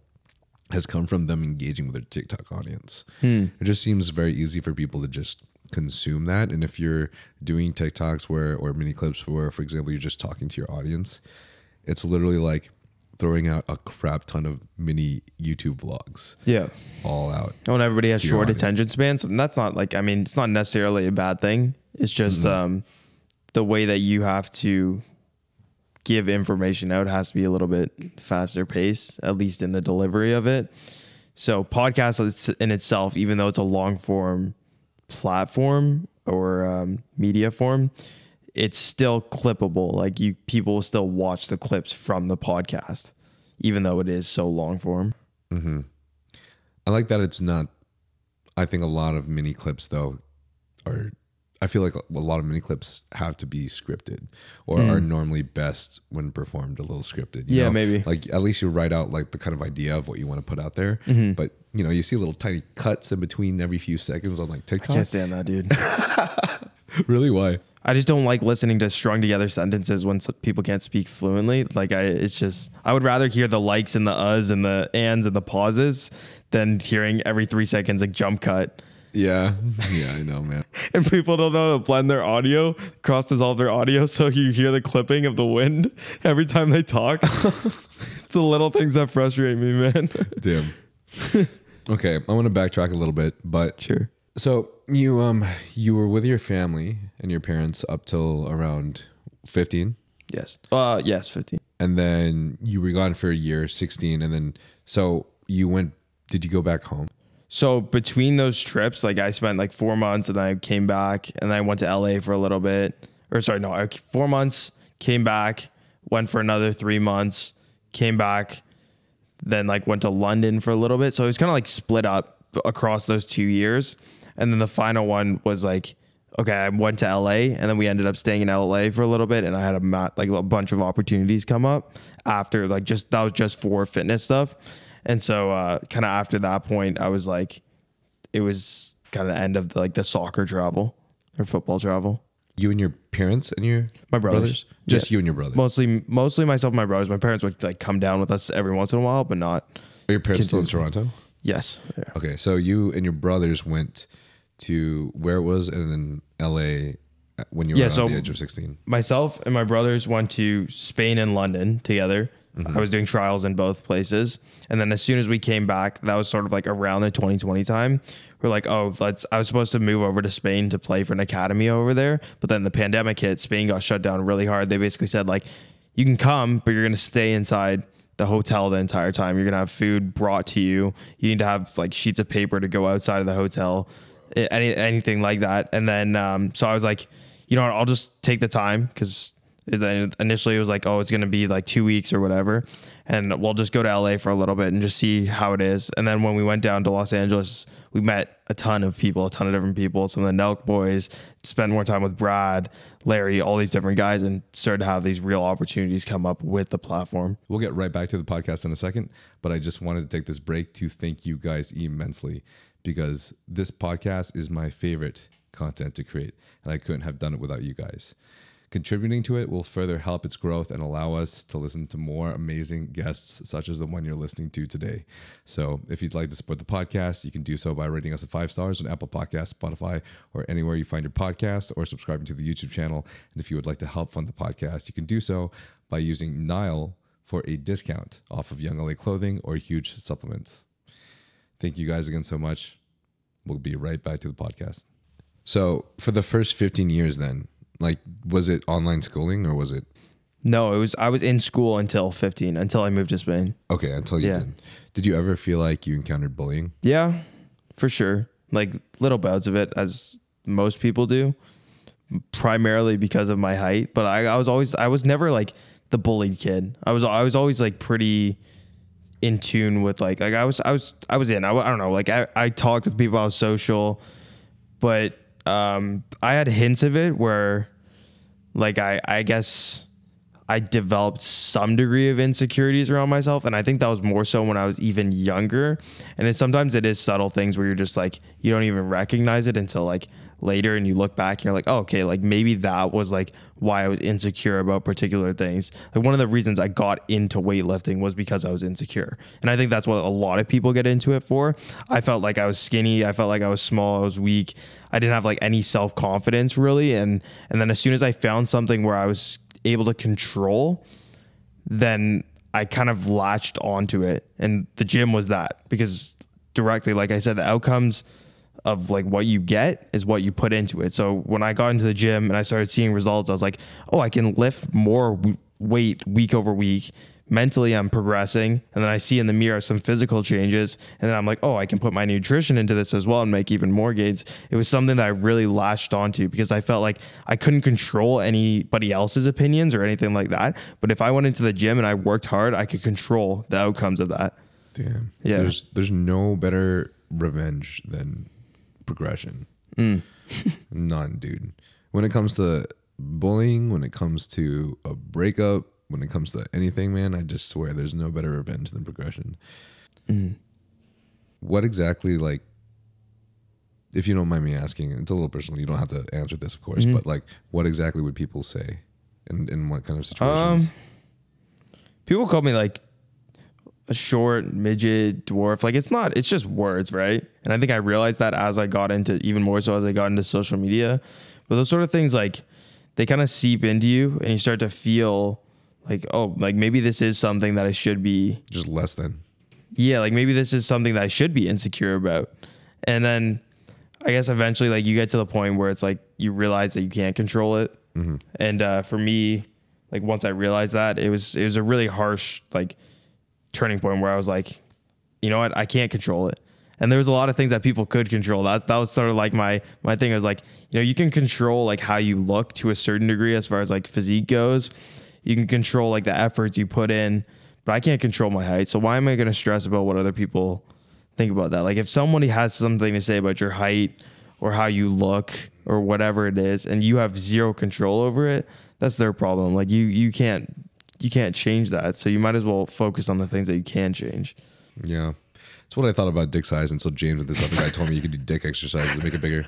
has come from them engaging with their TikTok audience. It just seems very easy for people to just consume that. And if you're doing TikToks or mini clips where, for example, you're just talking to your audience, it's literally like throwing out a crap ton of mini YouTube vlogs. Yeah. All out. Oh, and everybody has short attention spans. And that's not like, I mean, it's not necessarily a bad thing. It's just the way that you have to give information out has to be a little bit faster pace, at least in the delivery of it. So podcast in itself, even though it's a long form platform or media form, it's still clippable. Like people will still watch the clips from the podcast, even though it is so long form. I like that it's not. I think a lot of mini clips though are I feel like a lot of mini clips have to be scripted or are normally best when performed a little scripted. You know? Maybe. Like at least you write out like the kind of idea of what you want to put out there. But you know, you see little tiny cuts in between every few seconds on like TikTok. I can't stand that, dude. Really? Why? I just don't like listening to strung together sentences when people can't speak fluently. Like I would rather hear the likes and the uhs and the ands and the pauses than hearing every 3 seconds a jump cut. Yeah, I know, man. And people don't know how to blend their audio, cross dissolve their audio, so you hear the clipping of the wind every time they talk. It's the little things that frustrate me, man. Damn. Okay, I want to backtrack a little bit, but Sure. So you were with your family and your parents up till around 15? Yes. Yes, 15. And then you were gone for a year, 16, and then so did you go back home? So between those trips, like I spent like 4 months and then I came back and then I went to LA for a little bit. 4 months, came back, went for another 3 months, came back, then like went to London for a little bit. So it was kind of like split up across those 2 years. And then the final one was like, okay, I went to LA and then we ended up staying in LA for a little bit. And I had a bunch of opportunities come up after that was just for fitness stuff. And so kind of after that point, I was like, it was kind of the end of the soccer travel or football travel. You and your parents and my brothers? Just you and your brothers? Mostly myself and my brothers. My parents would like come down with us every once in a while, but not. Are your parents still in Toronto? Yes. Yeah. Okay, so you and your brothers went to where it was and then LA when you were on the age of 16. Myself and my brothers went to Spain and London together. I was doing trials in both places. And then as soon as we came back, that was sort of like around the 2020 time. We're like, I was supposed to move over to Spain to play for an academy over there. But then the pandemic hit, Spain got shut down really hard. They basically said like, you can come, but you're going to stay inside the hotel the entire time. You're going to have food brought to you. You need to have like sheets of paper to go outside of the hotel, anything like that. And then, so I was like, you know what, I'll just take the time because then initially it was like, oh, it's going to be like 2 weeks or whatever. And we'll just go to LA for a little bit and just see how it is. And then when we went down to Los Angeles, we met a ton of different people, some of the Nelk boys, spent more time with Brad, Larry, all these different guys, and started to have these real opportunities come up with the platform. We'll get right back to the podcast in a second, but I just wanted to take this break to thank you guys immensely because this podcast is my favorite content to create, and I couldn't have done it without you guys. Contributing to it will further help its growth and allow us to listen to more amazing guests such as the one you're listening to today. So if you'd like to support the podcast, you can do so by rating us 5 stars on Apple Podcasts, Spotify, or anywhere you find your podcast, or subscribing to the YouTube channel. And if you would like to help fund the podcast, you can do so by using Nyle for a discount off of Young LA clothing or huge supplements. Thank you guys again so much. We'll be right back to the podcast. So for the first 15 years then, like, was it online schooling or was it? No, I was in school until 15, until I moved to Spain. Okay, until you did. Did you ever feel like you encountered bullying? Yeah, for sure. Like little bouts of it, as most people do, primarily because of my height. But I was never like the bullied kid. I was always like pretty in tune with like I don't know. Like I talked with people, I was social, but I had hints of it where like I guess I developed some degree of insecurities around myself. And I think that was more so when I was even younger. And sometimes it is subtle things where you're just like, you don't even recognize it until like later and you look back and you're like, oh, okay, like maybe that was like why I was insecure about particular things. Like one of the reasons I got into weightlifting was because I was insecure. And I think that's what a lot of people get into it for. I felt like I was skinny. I felt like I was small. I was weak. I didn't have like any self-confidence really. And then as soon as I found something where I was able to control, then I kind of latched onto it. And the gym was that, because directly, like I said, the outcomes of like what you get is what you put into it. So when I got into the gym and I started seeing results, I was like, oh, I can lift more weight week over week. Mentally, I'm progressing. And then I see in the mirror some physical changes. And then I'm like, oh, I can put my nutrition into this as well and make even more gains. It was something that I really latched onto because I felt like I couldn't control anybody else's opinions or anything like that. But if I went into the gym and I worked hard, I could control the outcomes of that. Damn. Yeah. There's no better revenge than progression. And None, dude. When it comes to bullying, when it comes to a breakup, when it comes to anything, man, I just swear there's no better revenge than progression. What exactly, like, if you don't mind me asking, it's a little personal, you don't have to answer this, of course, but like, what exactly would people say in what kind of situations? People call me like a short, midget, dwarf. Like, it's just words, right? And I think I realized that as I got into, even more so as I got into social media. But those sort of things, like, they kind of seep into you and you start to feel like, oh, like maybe this is something that I should be. Just less than. Yeah, like maybe this is something that I should be insecure about. And then I guess eventually, like, you get to the point where it's like you realize that you can't control it. And for me, like, once I realized that, it was a really harsh, like, turning point where I was like, you know what, I can't control it. And there was a lot of things that people could control. That was sort of like my thing. I was like, you know, you can control like how you look to a certain degree as far as like physique goes. You can control like the efforts you put in, but I can't control my height. So why am I going to stress about what other people think about that? Like, if somebody has something to say about your height or how you look or whatever it is, and you have zero control over it, that's their problem. Like, you can't change that. So you might as well focus on the things that you can change. Yeah. That's what I thought about dick size until James with this other guy told me you could do dick exercises to make it bigger.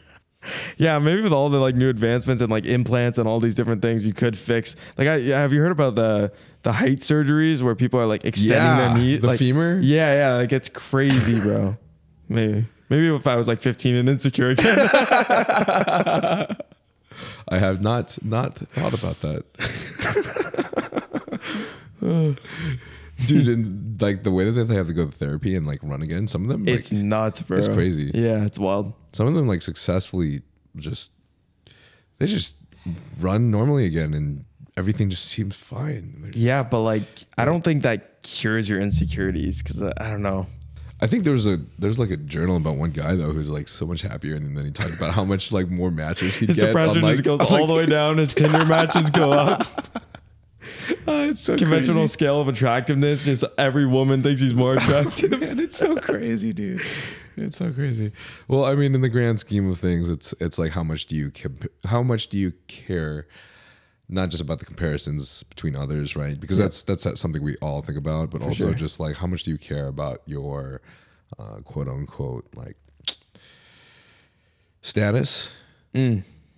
Yeah, maybe with all the like new advancements and like implants and all these different things you could fix. Like, have you heard about the height surgeries where people are like extending their knee? The like, femur? Yeah, like it's crazy, bro. Maybe if I was like 15 and insecure again. I have not thought about that. Dude, and like the way that they have to go to therapy and like run again, some of them, like, it's nuts, bro. It's crazy. Yeah, it's wild. Some of them like successfully they just run normally again and everything just seems fine. Yeah, but like I don't think that cures your insecurities because I don't know. I think there's like a journal about one guy though who's like so much happier, and then he talked about how much like more matches he'd his get. Depression just goes all the way down. His Tinder matches go up. It's so conventional crazy. scale of attractiveness. Just every woman thinks he's more attractive. Man, it's so crazy, dude. It's so crazy. Well, I mean, in the grand scheme of things, it's like how much do you care? Not just about the comparisons between others, right? Because that's something we all think about, but also just like how much do you care about your quote unquote like status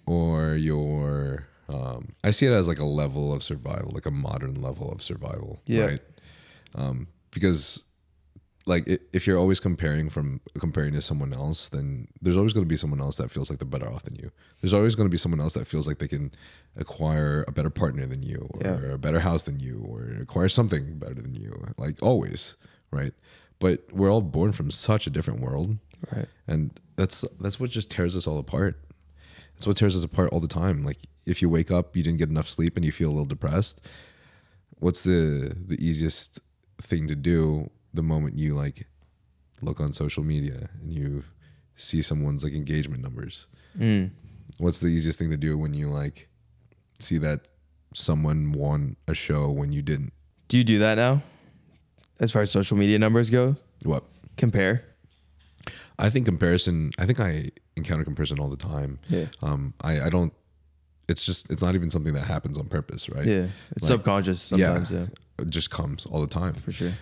or your I see it as like a level of survival, like a modern level of survival, right? Because like if you're always comparing to someone else, then there's always going to be someone else that feels like they're better off than you. There's always going to be someone else that feels like they can acquire a better partner than you, or a better house than you, or acquire something better than you. Like always, right? But we're all born from such a different world, right? And that's what just tears us all apart. That's what tears us apart all the time. Like if you wake up, you didn't get enough sleep, and you feel a little depressed. What's the easiest thing to do the moment you like look on social media and you see someone's like engagement numbers? What's the easiest thing to do when you like see that someone won a show when you didn't? Do you do that now? As far as social media numbers go? What? Compare? I think I encounter comparison all the time. Yeah. I don't, it's not even something that happens on purpose, right? Yeah. It's like, subconscious sometimes. Yeah. It just comes all the time. For sure.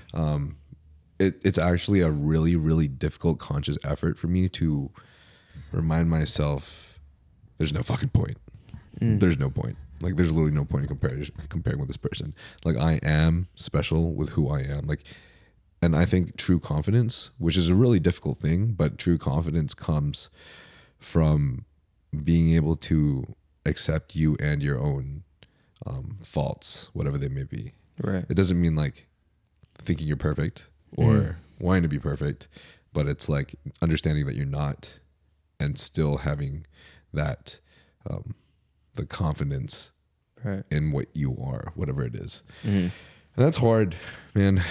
It's actually a really, really difficult conscious effort for me to remind myself there's no fucking point. There's no point. Like there's literally no point in comparing with this person. Like I am special with who I am. Like, and I think true confidence, which is a really difficult thing, but true confidence comes from being able to accept you and your own faults, whatever they may be. Right. It doesn't mean like thinking you're perfect or wanting to be perfect, but it's like understanding that you're not, and still having that the confidence in what you are, whatever it is. And that's hard, man.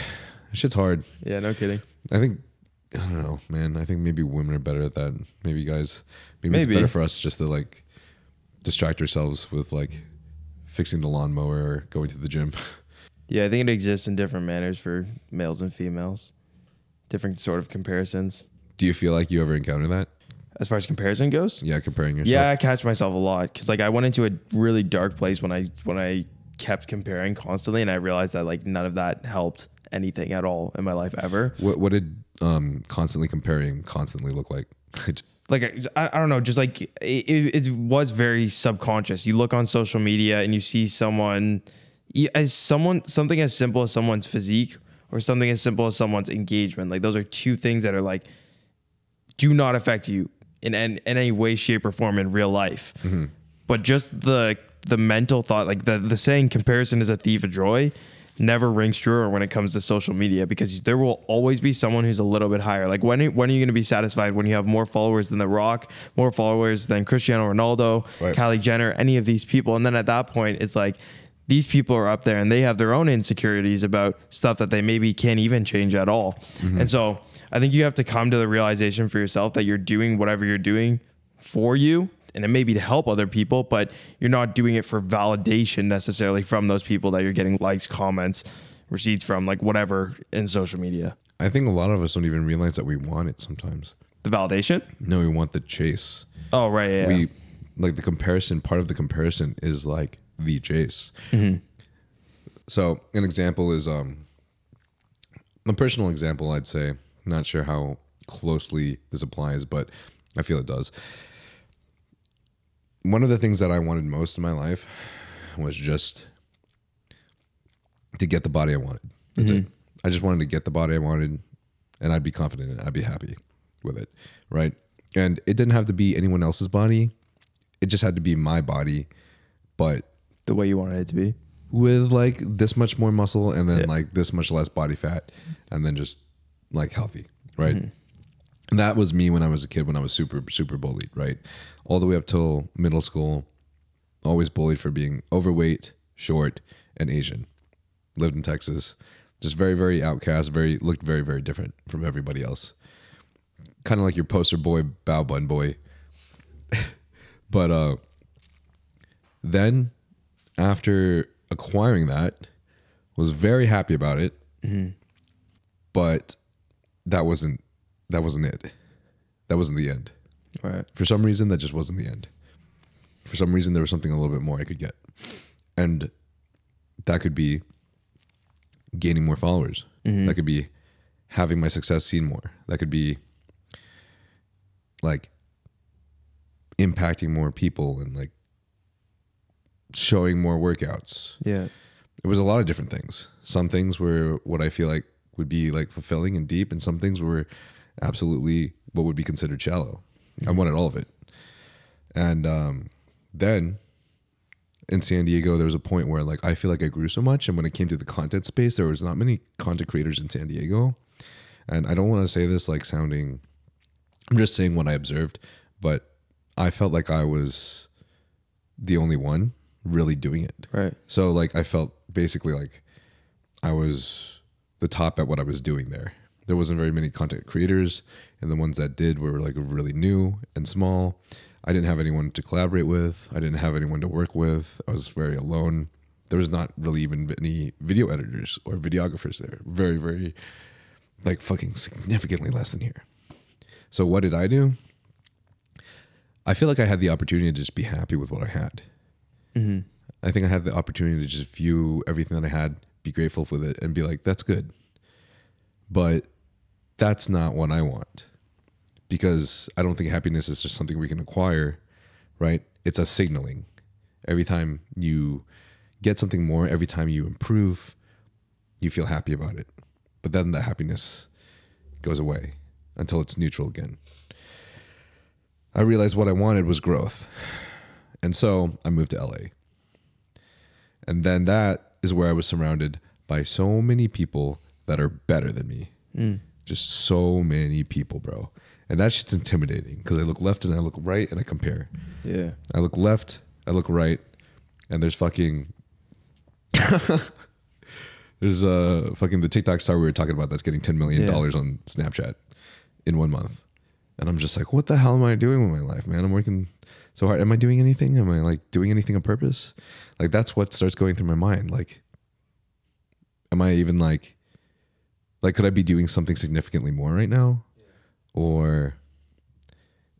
Shit's hard. Yeah, no kidding. I don't know, man. I think maybe women are better at that. Maybe guys, maybe it's better for us just to like distract ourselves with like fixing the lawnmower or going to the gym. Yeah, I think it exists in different manners for males and females. Different sort of comparisons. Do you feel like you ever encounter that? as far as comparison goes. Yeah, comparing yourself. Yeah, I catch myself a lot because like I went into a really dark place when I kept comparing constantly, and I realized that like none of that helped anything at all in my life ever. What did constantly comparing constantly look like? Like I don't know, just like it was very subconscious. You look on social media and you see something as simple as someone's physique or something as simple as someone's engagement. Like those are two things that are like do not affect you in any way, shape, or form in real life. Mm-hmm. But just the mental thought, like the saying comparison is a thief of joy, never rings true when it comes to social media, because there will always be someone who's a little bit higher. Like when are you going to be satisfied when you have more followers than The Rock, more followers than Cristiano Ronaldo, right, Kylie Jenner, any of these people? And then at that point, it's like these people are up there and they have their own insecurities about stuff that they maybe can't even change at all. Mm-hmm. And so I think you have to come to the realization for yourself that you're doing whatever you're doing for you, and it may be to help other people, but you're not doing it for validation necessarily from those people that you're getting likes, comments, receipts from, like whatever in social media. I think a lot of us don't even realize that we want it sometimes. The validation? No, we want the chase. Oh, right. Yeah. We like the comparison. Part of the comparison is like the chase. Mm-hmm. So an example is a personal example, I'd say. I'm not sure how closely this applies, but I feel it does. One of the things that I wanted most in my life was just to get the body I wanted. That's it. I just wanted to get the body I wanted, and I'd be confident in it. I'd be happy with it, right? And it didn't have to be anyone else's body. It just had to be my body, but the way you wanted it to be, with like this much more muscle and then like this much less body fat, and then just like healthy, right? Mm-hmm. And that was me when I was a kid, when I was super, super bullied, right? All the way up till middle school, always bullied for being overweight, short, and Asian. Lived in Texas. Just very, very outcast, looked very, very different from everybody else. Kind of like your poster boy, bow bun boy. But then after acquiring that, was very happy about it. Mm-hmm. But that wasn't it. That wasn't the end. Right. For some reason, that just wasn't the end. For some reason, there was something a little bit more I could get. And that could be gaining more followers. Mm-hmm. That could be having my success seen more. That could be like impacting more people and like showing more workouts. Yeah. It was a lot of different things. Some things were what I feel like would be like fulfilling and deep, and some things were absolutely what would be considered shallow. I wanted all of it. And then in San Diego, there was a point where like I feel like I grew so much, and when it came to the content space, there was not many content creators in San Diego. And I don't want to say this like sounding, I'm just saying what I observed, but I felt like I was the only one really doing it. Right. So like I felt basically like I was the top at what I was doing there. There wasn't very many content creators, and the ones that did were like really new and small. I didn't have anyone to collaborate with. I didn't have anyone to work with. I was very alone. There was not really even any video editors or videographers there. Very, very like fucking significantly less than here. So what did I do? I feel like I had the opportunity to just be happy with what I had. Mm-hmm. I think I had the opportunity to just view everything that I had, be grateful with it, and be like, that's good. But that's not what I want, because I don't think happiness is just something we can acquire, right? It's a signaling. Every time you get something more, every time you improve, you feel happy about it. But then the happiness goes away until it's neutral again. I realized what I wanted was growth. And so I moved to LA. And then that is where I was surrounded by so many people that are better than me. Mm. Just so many people, bro. And that shit's intimidating, because I look left and I look right and I compare. Yeah. I look left, I look right, and there's fucking there's fucking the TikTok star we were talking about that's getting $10 million on Snapchat in 1 month. And I'm just like, what the hell am I doing with my life, man? I'm working so hard. Am I doing anything? Am I like doing anything on purpose? Like that's what starts going through my mind. Like, am I even like could I be doing something significantly more right now? Yeah.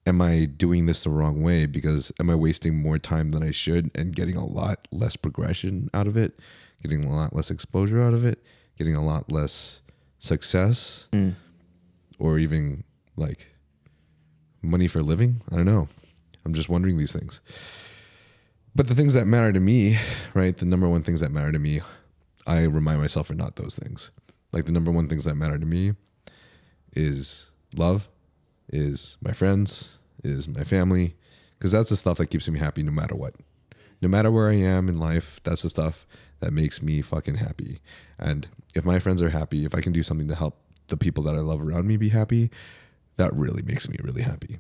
am I doing this the wrong way? Because am I wasting more time than I should and getting a lot less progression out of it, getting a lot less exposure out of it, getting a lot less success, or even like money for living? I don't know. I'm just wondering these things. But the things that matter to me, right? The number one things that matter to me, I remind myself are not those things. Like the number one things that matter to me is love, is my friends, is my family, because that's the stuff that keeps me happy no matter what. No matter where I am in life, that's the stuff that makes me fucking happy. And if my friends are happy, if I can do something to help the people that I love around me be happy, that really makes me really happy.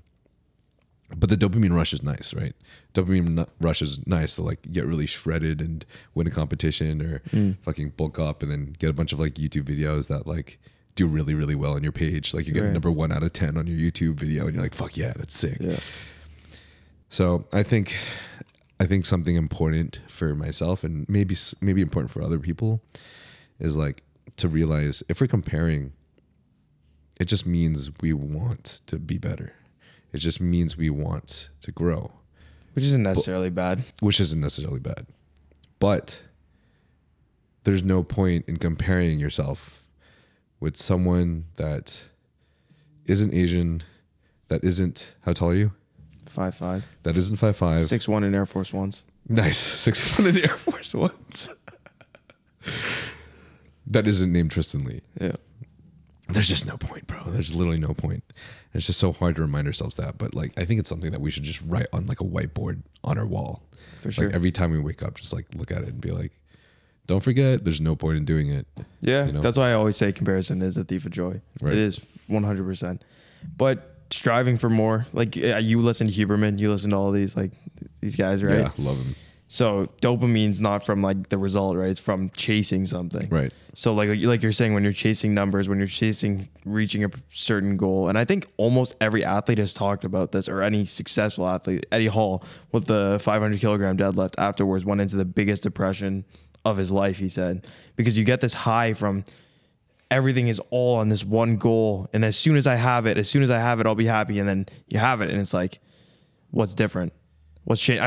But the dopamine rush is nice, right? Dopamine rush is nice to like get really shredded and win a competition or fucking bulk up and then get a bunch of like YouTube videos that like do really, really well on your page. Like you get number 1 out of 10 on your YouTube video and you're like, fuck yeah, that's sick. Yeah. So I think something important for myself and maybe important for other people is like to realize if we're comparing, it just means we want to be better. It just means we want to grow. Which isn't necessarily bad. Which isn't necessarily bad. But there's no point in comparing yourself with someone that isn't Asian, that isn't, how tall are you? 5'5". That isn't 5'5". 6'1" in Air Force Ones. Nice. 6'1" in Air Force Ones. That isn't named Tristyn Lee. Yeah. There's just no point, bro. There's literally no point. It's just so hard to remind ourselves that. But like, I think it's something that we should just write on like a whiteboard on our wall. For sure. Like every time we wake up, just like look at it and be like, don't forget, there's no point in doing it. Yeah. You know? That's why I always say comparison is a thief of joy. Right. It is 100%. But striving for more, like you listen to Huberman, you listen to all these guys, right? Yeah, love them. So dopamine's not from like the result, right? It's from chasing something. Right. So like you're saying, when you're chasing numbers, when you're chasing reaching a certain goal, and I think almost every athlete has talked about this, or any successful athlete. Eddie Hall with the 500 kilogram deadlift afterwards went into the biggest depression of his life, he said, because you get this high from everything is all on this one goal. And as soon as I have it, I'll be happy. And then you have it. And it's like, what's different? What's changed?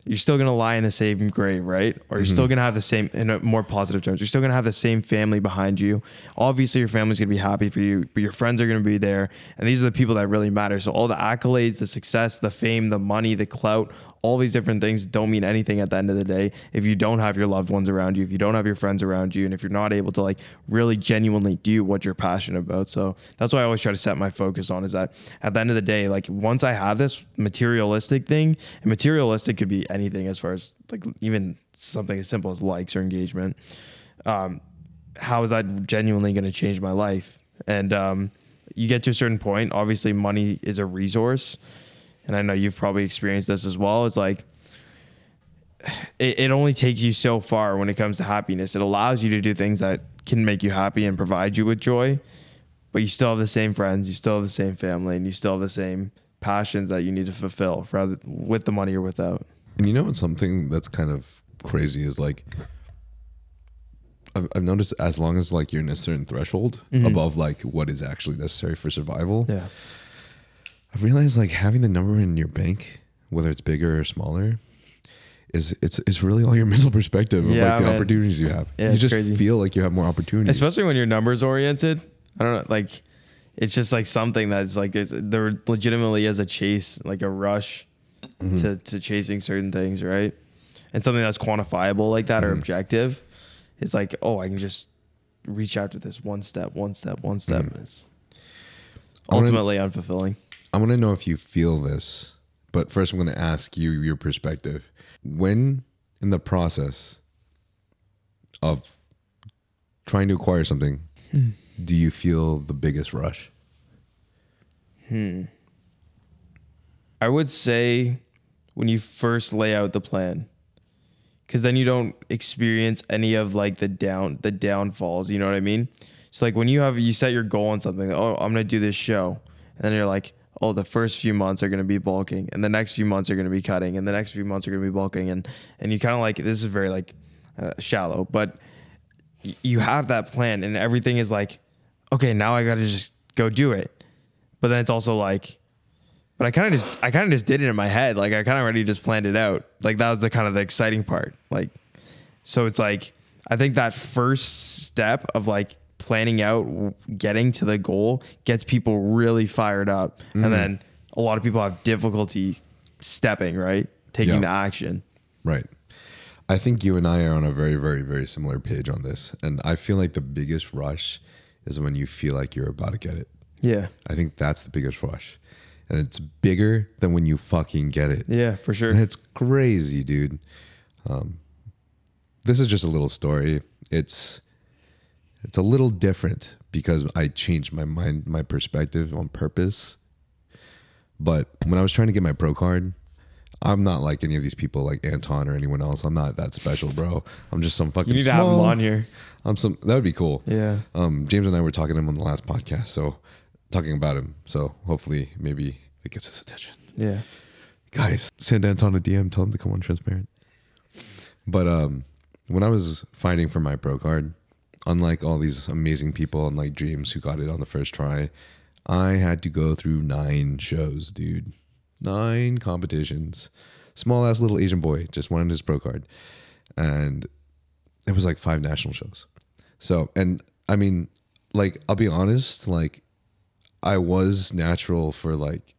You're still going to lie in the same grave, right? Or you're still going to have the same, in a more positive terms, you're still going to have the same family behind you. Obviously your family's going to be happy for you, but your friends are going to be there. And these are the people that really matter. So all the accolades, the success, the fame, the money, the clout, all these different things don't mean anything at the end of the day if you don't have your loved ones around you, if you don't have your friends around you, and if you're not able to like really genuinely do what you're passionate about. So that's why I always try to set my focus on, is that at the end of the day, like once I have this materialistic thing, and materialistic could be anything as far as like even something as simple as likes or engagement, how is that genuinely going to change my life? And you get to a certain point, obviously money is a resource. And I know you've probably experienced this as well. It's like, it only takes you so far when it comes to happiness. It allows you to do things that can make you happy and provide you with joy, but you still have the same friends, you still have the same family, and you still have the same passions that you need to fulfill, with the money or without. And you know what's something that's kind of crazy is like, I've noticed as long as like you're in a certain threshold above like what is actually necessary for survival. Yeah. I've realized like having the number in your bank, whether it's bigger or smaller, it's really all your mental perspective of like the opportunities you have. Yeah, you just crazy. feel like you have more opportunities. Especially when you're numbers oriented. I don't know, like it's just like something that's like there legitimately is a chase, like a rush to chasing certain things, right? And something that's quantifiable like that or objective. It's like, oh, I can just reach out to this one step. And it's ultimately unfulfilling. I want to know if you feel this, but first I'm going to ask you your perspective. When in the process of trying to acquire something, do you feel the biggest rush? I would say when you first lay out the plan, because then you don't experience any of like the downfalls. You know what I mean? So like when you set your goal on something, oh, I'm going to do this show. And then you're like, oh, the first few months are going to be bulking, and the next few months are going to be cutting, and the next few months are going to be bulking. And you kind of like, this is very like shallow, but you have that plan and everything is like, okay, now I got to just go do it. But then it's also like, But I kind of just did it in my head. Like I kind of already just planned it out. Like that was the kind of the exciting part. Like, so it's like, I think that first step of like planning out getting to the goal gets people really fired up. And then a lot of people have difficulty stepping, right? Taking the action. Right. I think you and I are on a very, very, very similar page on this. And I feel like the biggest rush is when you feel like you're about to get it. Yeah. I think that's the biggest rush. And it's bigger than when you fucking get it. Yeah, for sure. And it's crazy, dude. This is just a little story. It's a little different because I changed my mind, my perspective on purpose. But when I was trying to get my pro card, I'm not like any of these people like Anton or anyone else. I'm not that special, bro. I'm just some fucking You need to have him on here. That would be cool. Yeah. James and I were talking to him on the last podcast, so talking about him. So hopefully maybe it gets his attention. Yeah. Guys, send Anton a DM, tell him to come on Trensparent. But when I was fighting for my pro card, unlike all these amazing people and like James who got it on the first try, I had to go through 9 shows, dude. 9 competitions. Small ass little Asian boy just wanted his pro card. And it was like 5 national shows. So, and I mean, like, I'll be honest, like, I was natural for like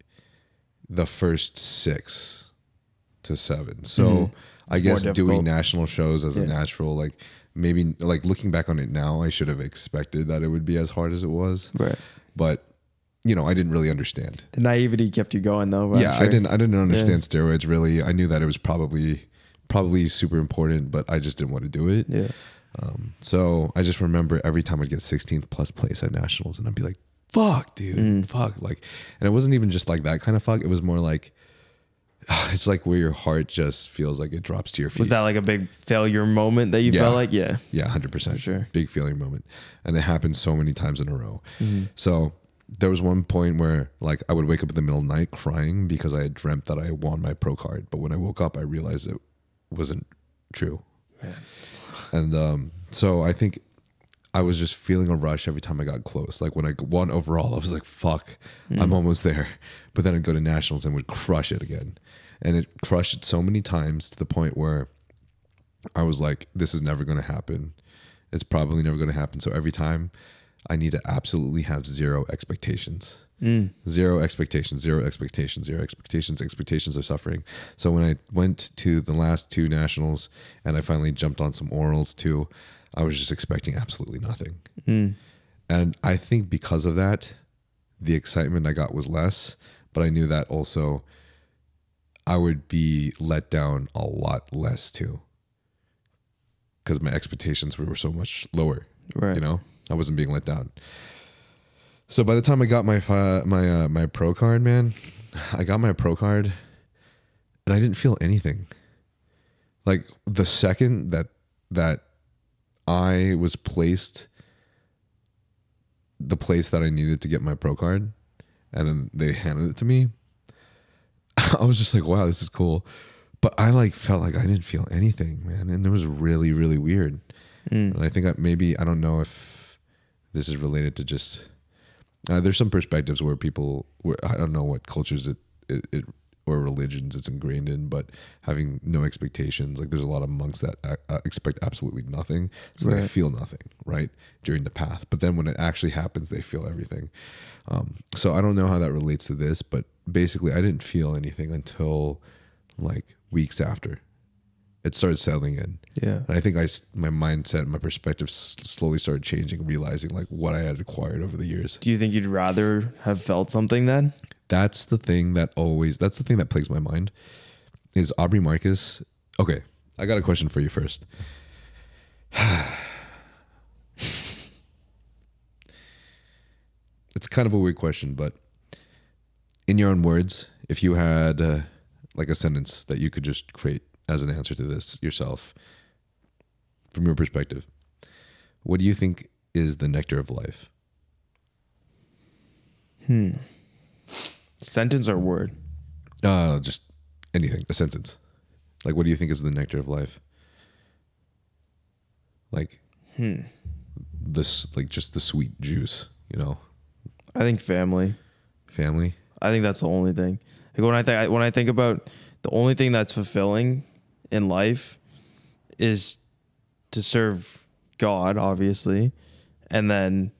the first 6 to 7. So I guess doing national shows as a natural, like, maybe like looking back on it now, I should have expected that it would be as hard as it was. Right. But you know, I didn't really understand. The naivety kept you going though. Yeah, sure. I didn't understand steroids really. I knew that it was probably super important, but I just didn't want to do it. Yeah. So I just remember every time I'd get 16th plus place at nationals and I'd be like, fuck, dude, fuck. Like, and it wasn't even just like that kind of fuck. It was more like, it's like where your heart just feels like it drops to your feet. Was that like a big failure moment that you felt like? Yeah. Yeah, 100%. For sure. Big failure moment. And it happened so many times in a row. So there was one point where like I would wake up in the middle of the night crying because I had dreamt that I won my pro card. But when I woke up, I realized it wasn't true. Man. And so I think I was just feeling a rush every time I got close. Like when I won overall, I was like, fuck, I'm almost there. But then I'd go to nationals and would crush it again. And it crushed it so many times to the point where I was like, this is never going to happen. It's probably never going to happen. So every time I need to absolutely have 0 expectations. 0 expectations, 0 expectations, 0 expectations. Expectations are suffering. So when I went to the last 2 nationals and I finally jumped on some orals too, I was just expecting absolutely nothing. And I think because of that, the excitement I got was less, but I knew that also I would be let down a lot less too, because my expectations were so much lower. Right. You know, I wasn't being let down. So by the time I got my my pro card, man, I got my pro card and I didn't feel anything. Like the second that I was placed the place that I needed to get my pro card and then they handed it to me, I was just like, wow, this is cool. But I like felt like I didn't feel anything, man. And it was really, really weird. And I think I don't know if this is related to just, there's some perspectives where people, I don't know what cultures it or religions it's ingrained in, but having no expectations, like there's a lot of monks that expect absolutely nothing. So they feel nothing, right? During the path. But then when it actually happens, they feel everything. So I don't know how that relates to this, but basically I didn't feel anything until like weeks after it started settling in. Yeah. And I think my mindset, my perspective slowly started changing, realizing like what I had acquired over the years. Do you think you'd rather have felt something then? That's the thing that plagues my mind is Aubrey Marcus. Okay. I got a question for you first. It's kind of a weird question, but in your own words, if you had like a sentence that you could just create as an answer to this yourself, from your perspective, what do you think is the nectar of life? Sentence or word? Just anything, a sentence. Like, what do you think is the nectar of life? Like, this, like just the sweet juice, you know? I think family. Family? I think that's the only thing. Like when I think about the only thing that's fulfilling in life is to serve God, obviously, and then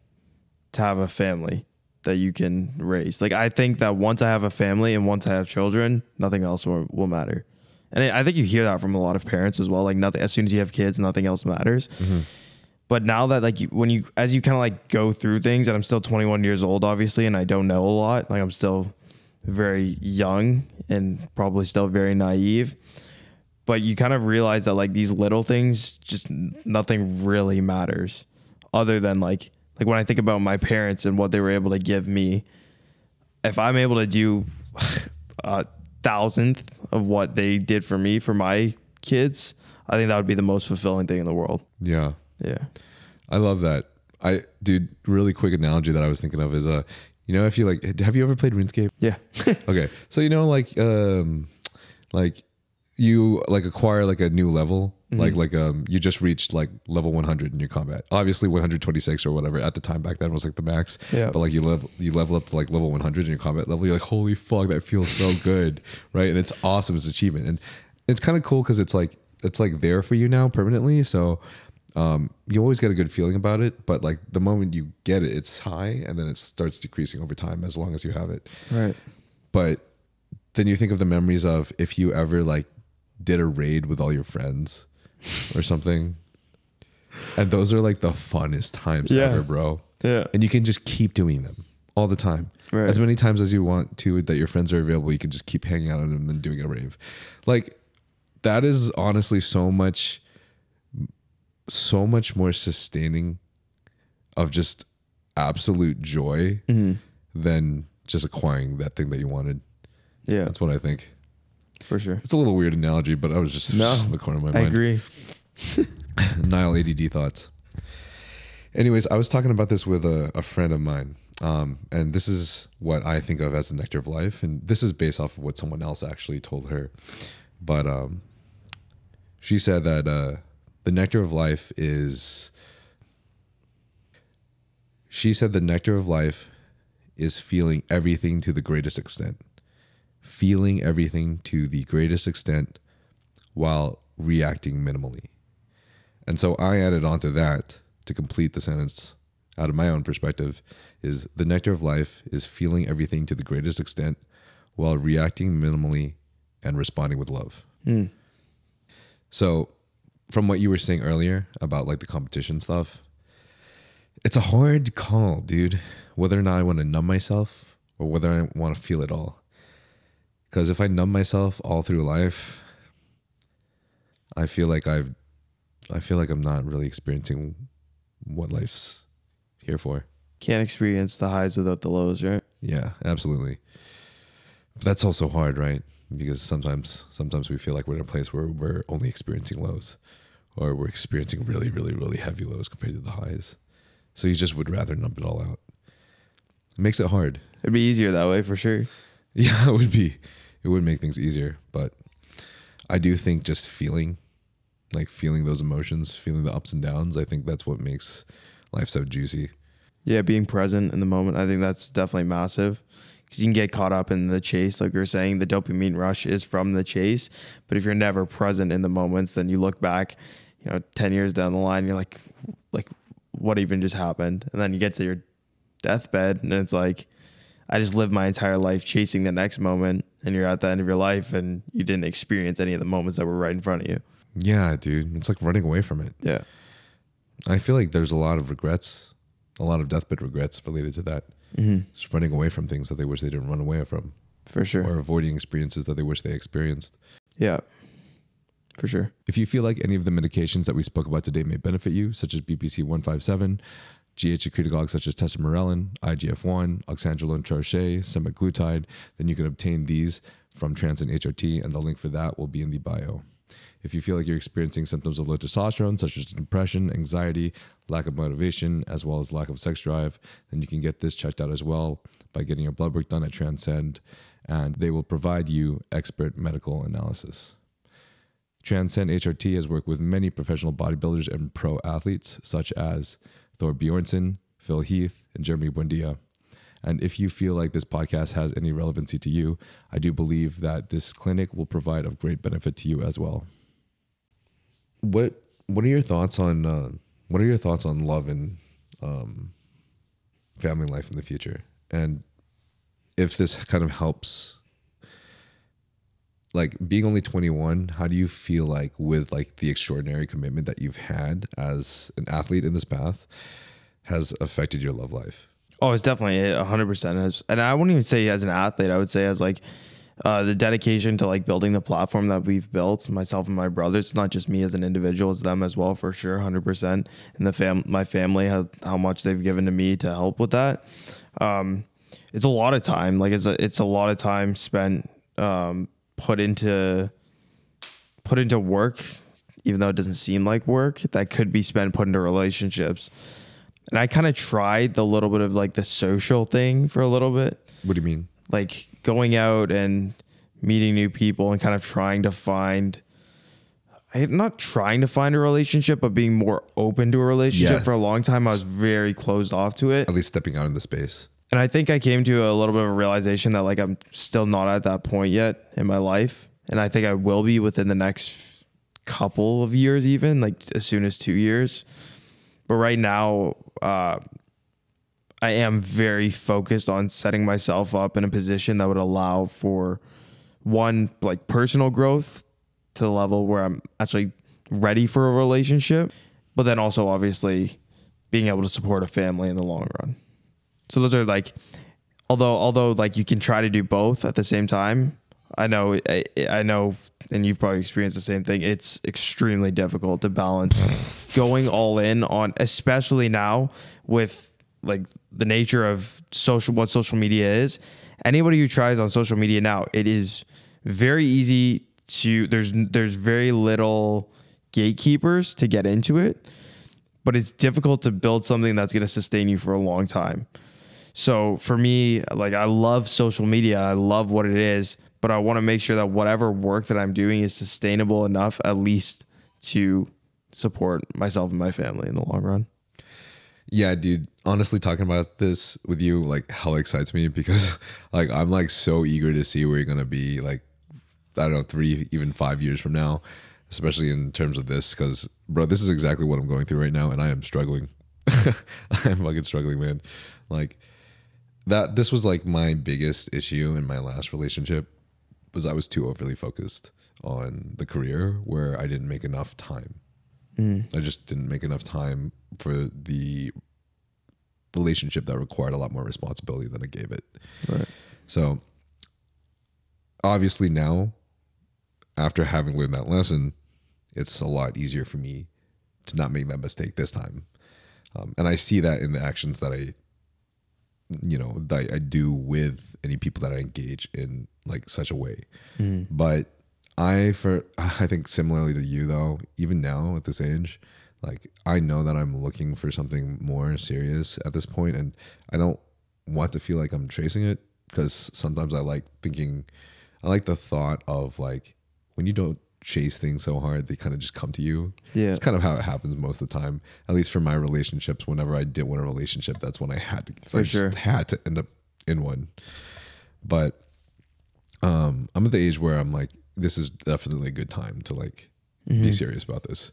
to have a family that you can raise. Like, I think that once I have a family and once I have children, nothing else will matter. And I think you hear that from a lot of parents as well. Like, nothing, as soon as you have kids, nothing else matters. Mm-hmm. But now that, like, as you kind of like go through things, and I'm still 21 years old, obviously, and I don't know a lot. Like, I'm still very young and probably still very naive. But you kind of realize that, like, these little things, just nothing really matters other than like when I think about my parents and what they were able to give me. If I'm able to do a thousandth of what they did for me, for my kids, I think that would be the most fulfilling thing in the world. Yeah. Yeah. I love that. Dude, really quick analogy that I was thinking of is, you know, if you like, have you ever played RuneScape? Yeah. Okay. So, you know, like you like acquire like a new level, you just reached like level 100 in your combat. Obviously 126 or whatever at the time back then was like the max. Yeah. But like you level up to like level 100 in your combat level. You're like, holy fuck, that feels so good, right? And it's awesome. It's an achievement, and it's kind of cool because it's like there for you now permanently. So you always get a good feeling about it, but like the moment you get it, it's high, and then it starts decreasing over time as long as you have it. Right. But then you think of the memories of if you ever like did a raid with all your friends or something, and those are like the funnest times ever, bro. Yeah. And you can just keep doing them all the time. Right. As many times as you want to, that your friends are available, you can just keep hanging out on them and doing a rave. Like, that is honestly so much more sustaining of just absolute joy than just acquiring that thing that you wanted. Yeah. That's what I think. For sure. It's a little weird analogy, but I was just in the corner of my mind. I agree. Nyle ADD thoughts. Anyways, I was talking about this with a friend of mine. And this is what I think of as the nectar of life. And this is based off of what someone else actually told her. But she said that the nectar of life is... She said the nectar of life is feeling everything to the greatest extent. Feeling everything to the greatest extent while reacting minimally. And so I added on to that to complete the sentence out of my own perspective is the nectar of life is feeling everything to the greatest extent while reacting minimally and responding with love. Mm. So from what you were saying earlier about like the competition stuff, it's a hard call, dude, whether or not I want to numb myself or whether I want to feel it all. Because if I numb myself all through life, I feel like I'm not really experiencing what life's here for. Can't experience the highs without the lows, right? Yeah, absolutely. But that's also hard, right? Because sometimes we feel like we're in a place where we're only experiencing lows, or we're experiencing really, really, really heavy lows compared to the highs. So you just would rather numb it all out. It makes it hard. It'd be easier that way for sure. Yeah, it would be. It would make things easier. But I do think just feeling those emotions, feeling the ups and downs, I think that's what makes life so juicy. Yeah, being present in the moment, I think that's definitely massive. Because you can get caught up in the chase. Like you're saying, the dopamine rush is from the chase. But if you're never present in the moments, then you look back, 10 years down the line, you're like, what even just happened? And then you get to your deathbed and it's like, I just lived my entire life chasing the next moment, and you're at the end of your life and you didn't experience any of the moments that were right in front of you. Yeah, dude. It's like running away from it. Yeah. I feel like there's a lot of regrets, a lot of deathbed regrets related to that. Mm-hmm. Just running away from things that they wish they didn't run away from. For sure. Or avoiding experiences that they wish they experienced. Yeah. For sure. If you feel like any of the medications that we spoke about today may benefit you, such as BPC 157, GH secretagogues such as Tesamorelin, IGF-1, oxandrolone troche, Semaglutide, then you can obtain these from Trensparent HRT, and the link for that will be in the bio. If you feel like you're experiencing symptoms of low testosterone, such as depression, anxiety, lack of motivation, as well as lack of sex drive, then you can get this checked out as well by getting your blood work done at Transcend, and they will provide you expert medical analysis. Transcend HRT has worked with many professional bodybuilders and pro athletes, such as Thor Bjornsson, Phil Heath, and Jeremy Buendia. And if you feel like this podcast has any relevancy to you, I do believe that this clinic will provide a great benefit to you as well. What are your thoughts on love and family life in the future? And if this kind of helps, like being only 21, how do you feel like with like the extraordinary commitment that you've had as an athlete in this path has affected your love life? Oh, it's definitely 100%. And I wouldn't even say as an athlete, I would say as like the dedication to like building the platform that we've built, myself and my brothers. It's not just me as an individual, it's them as well, for sure, 100%. And my family, how much they've given to me to help with that. It's a lot of time. Like it's a lot of time spent put into work, even though it doesn't seem like work, that could be spent put into relationships. And I kind of tried the little bit of like the social thing for a little bit. What do you mean? Like going out and meeting new people and kind of trying to find, not trying to find a relationship, but being more open to a relationship. For a long time, I was very closed off to it. At least stepping out in the space. And I think I came to a little bit of a realization that like I'm still not at that point yet in my life. And I think I will be within the next couple of years, even like as soon as 2 years. But right now, I am very focused on setting myself up in a position that would allow for one, like personal growth to the level where I'm actually ready for a relationship, but then also obviously being able to support a family in the long run. So those are like, although like you can try to do both at the same time, I know, and you've probably experienced the same thing. It's extremely difficult to balance going all in on, especially now with like the nature of what social media is. Anybody who tries on social media now, it is very easy to, there's very little gatekeepers to get into it, but it's difficult to build something that's going to sustain you for a long time. So for me, like I love social media. I love what it is, but I want to make sure that whatever work that I'm doing is sustainable enough, at least to support myself and my family in the long run. Yeah, dude, honestly, talking about this with you, like, hell excites me because, like, I'm, like, so eager to see where you're going to be, like, I don't know, 3, even 5 years from now, especially in terms of this, because, bro, this is exactly what I'm going through right now, and I am struggling. I am fucking struggling, man. Like, this was, like, my biggest issue in my last relationship, was I was too overly focused on the career where I didn't make enough time. I just didn't make enough time for the relationship that required a lot more responsibility than I gave it. Right. So obviously now, after having learned that lesson, it's a lot easier for me to not make that mistake this time. And I see that in the actions that I do with any people that I engage in like such a way. But I think similarly to you though, even now at this age, like I know that I'm looking for something more serious at this point, and I don't want to feel like I'm chasing it, because sometimes I like the thought of like when you don't chase things so hard, they kind of just come to you. Yeah. It's kind of how it happens most of the time, at least for my relationships. Whenever I did want a relationship, that's when I had to, just had to end up in one. But I'm at the age where I'm like, this is definitely a good time to like be serious about this.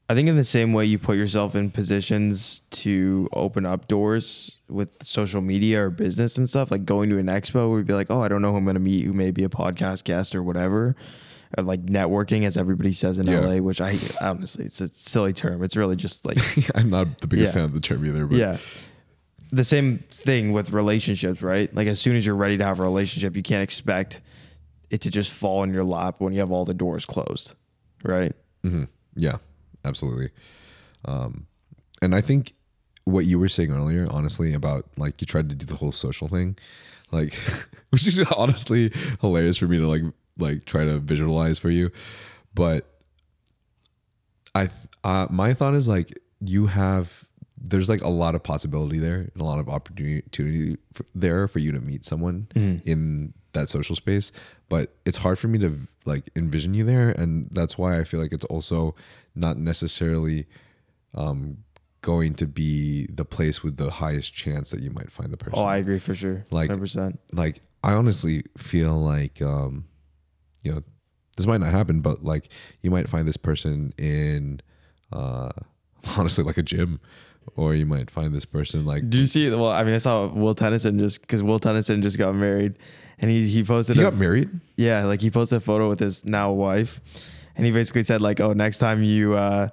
I think in the same way you put yourself in positions to open up doors with social media or business and stuff, like going to an expo where you'd be like, oh, I don't know who I'm going to meet, who may be a podcast guest or whatever. Or like networking, as everybody says in LA, which I honestly, it's a silly term. It's really just like, I'm not the biggest fan of the term either, but yeah. The same thing with relationships, right? Like as soon as you're ready to have a relationship, you can't expect it to just fall in your lap when you have all the doors closed, right? Yeah, absolutely. And I think what you were saying earlier, honestly, about like you tried to do the whole social thing, like, which is honestly hilarious for me to like try to visualize for you. But my thought is like there's like a lot of possibility there and a lot of opportunity there for you to meet someone in that social space, but it's hard for me to like envision you there. And that's why I feel like it's also not necessarily going to be the place with the highest chance that you might find the person. Oh, I agree for sure. Like 100%. Like I honestly feel like you know, this might not happen, but like you might find this person in honestly like a gym, or you might find this person like. Do you see? Well, I mean, I saw Will Tennyson because Will Tennyson just got married, and he posted. He got married. Yeah, like he posted a photo with his now wife, and he basically said like, "Oh, next time you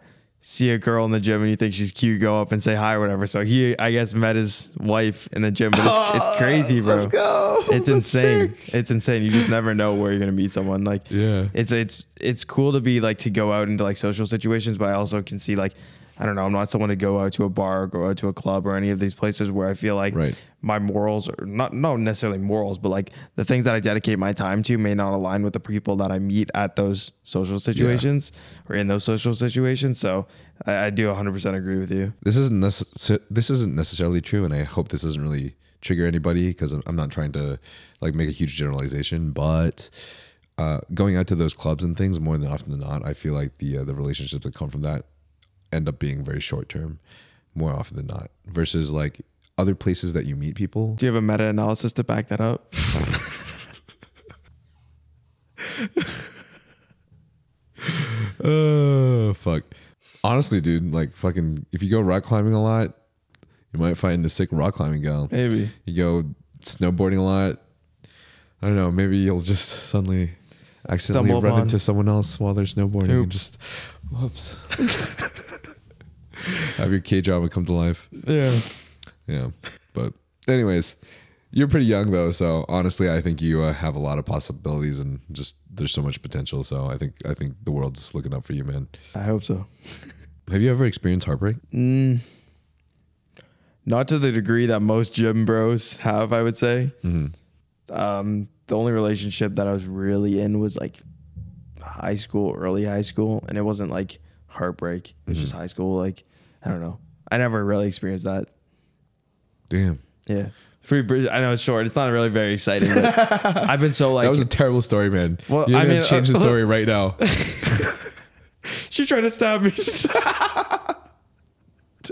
see a girl in the gym and you think she's cute, go up and say hi or whatever." So he, I guess, met his wife in the gym, but it's crazy, bro. Let's go. It's insane. It's insane. You just never know where you're gonna meet someone. Like, Yeah. it's cool to be like to go out into like social situations, but I also can see like, I don't know, I'm not someone to go out to a bar or go out to a club or any of these places where I feel like Right. my morals are not necessarily morals, but like the things that I dedicate my time to may not align with the people that I meet at those social situations or in those social situations. So I do 100% agree with you. This isn't necessarily true, and I hope this doesn't really trigger anybody, because I'm not trying to like make a huge generalization, but going out to those clubs and things, more than often than not, I feel like the relationships that come from that end up being very short term, more often than not, versus like other places that you meet people. Do you have a meta-analysis to back that up? Oh fuck. Honestly, dude, like fucking, if you go rock climbing a lot, you might find a sick rock climbing gal. Maybe. You go snowboarding a lot, I don't know, maybe you'll just suddenly accidentally Stumble run upon. into someone else while they're snowboarding. And Oops. just, whoops. Have your K-drama come to life. Yeah. Yeah. But anyways, you're pretty young though, so honestly, I think you have a lot of possibilities, and just there's so much potential. So I think the world's looking up for you, man. I hope so. Have you ever experienced heartbreak? Not to the degree that most gym bros have, I would say. Mm-hmm. The only relationship that I was really in was like high school, early high school, and it wasn't like heartbreak. It was just high school. Like, I don't know. I never really experienced that. Damn. Yeah. I know it's short. It's not really very exciting. But I've been so like. That was a terrible story, man. Well, You're I gonna mean, change the story right now. She tried to stab me.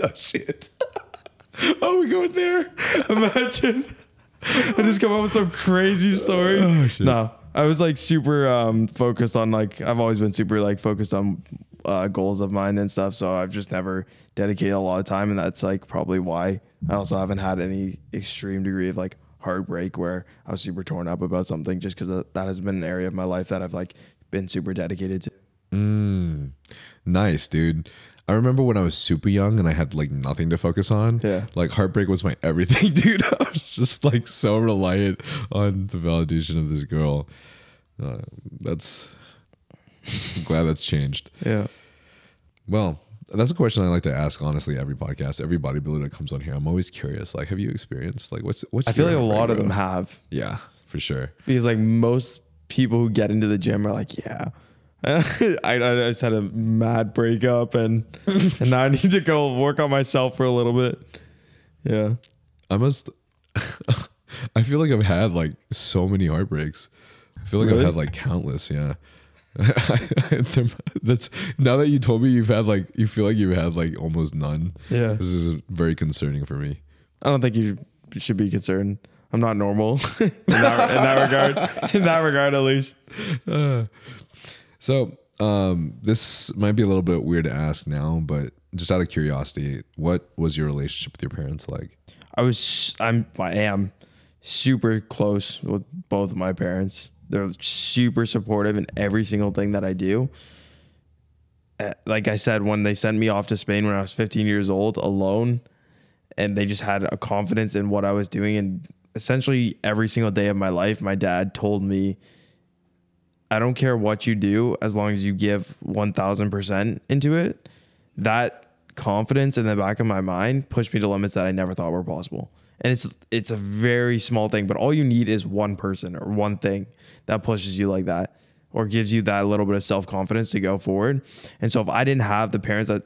Oh shit. Oh, we going there? Imagine. I just come up with some crazy story. Oh, shit. No, I was like super focused on like, I've always been super like focused on goals of mine and stuff. So I've just never dedicated a lot of time. And that's like probably why I also haven't had any extreme degree of like heartbreak where I was super torn up about something, just because that has been an area of my life that I've like been super dedicated to. Nice, dude. I remember when I was super young and I had like nothing to focus on. Yeah. Like heartbreak was my everything, dude. I was just like so reliant on the validation of this girl. I'm glad that's changed. Yeah. Well, that's a question I like to ask, honestly, every podcast, every bodybuilder that comes on here. I'm always curious. Like, have you experienced like what's I feel like your a lot heartbreak, of them bro? have. Yeah, for sure. Because like most people who get into the gym are like, yeah. I just had a mad breakup and now I need to go work on myself for a little bit. Yeah. I feel like I've had like so many heartbreaks. I feel like Really? I've had like countless. Yeah. That's now that you told me you feel like you've had like almost none. Yeah. This is very concerning for me. I don't think you should be concerned. I'm not normal in that regard. In that regard, at least. So this might be a little bit weird to ask now, but just out of curiosity, what was your relationship with your parents like? I am super close with both of my parents. They're super supportive in every single thing that I do. Like I said, when they sent me off to Spain when I was 15 years old alone, and they just had a confidence in what I was doing, and essentially every single day of my life, my dad told me, I don't care what you do as long as you give 1000% into it. That confidence in the back of my mind pushed me to limits that I never thought were possible. And it's a very small thing, but all you need is one person or one thing that pushes you like that or gives you that little bit of self-confidence to go forward. And so if I didn't have the parents that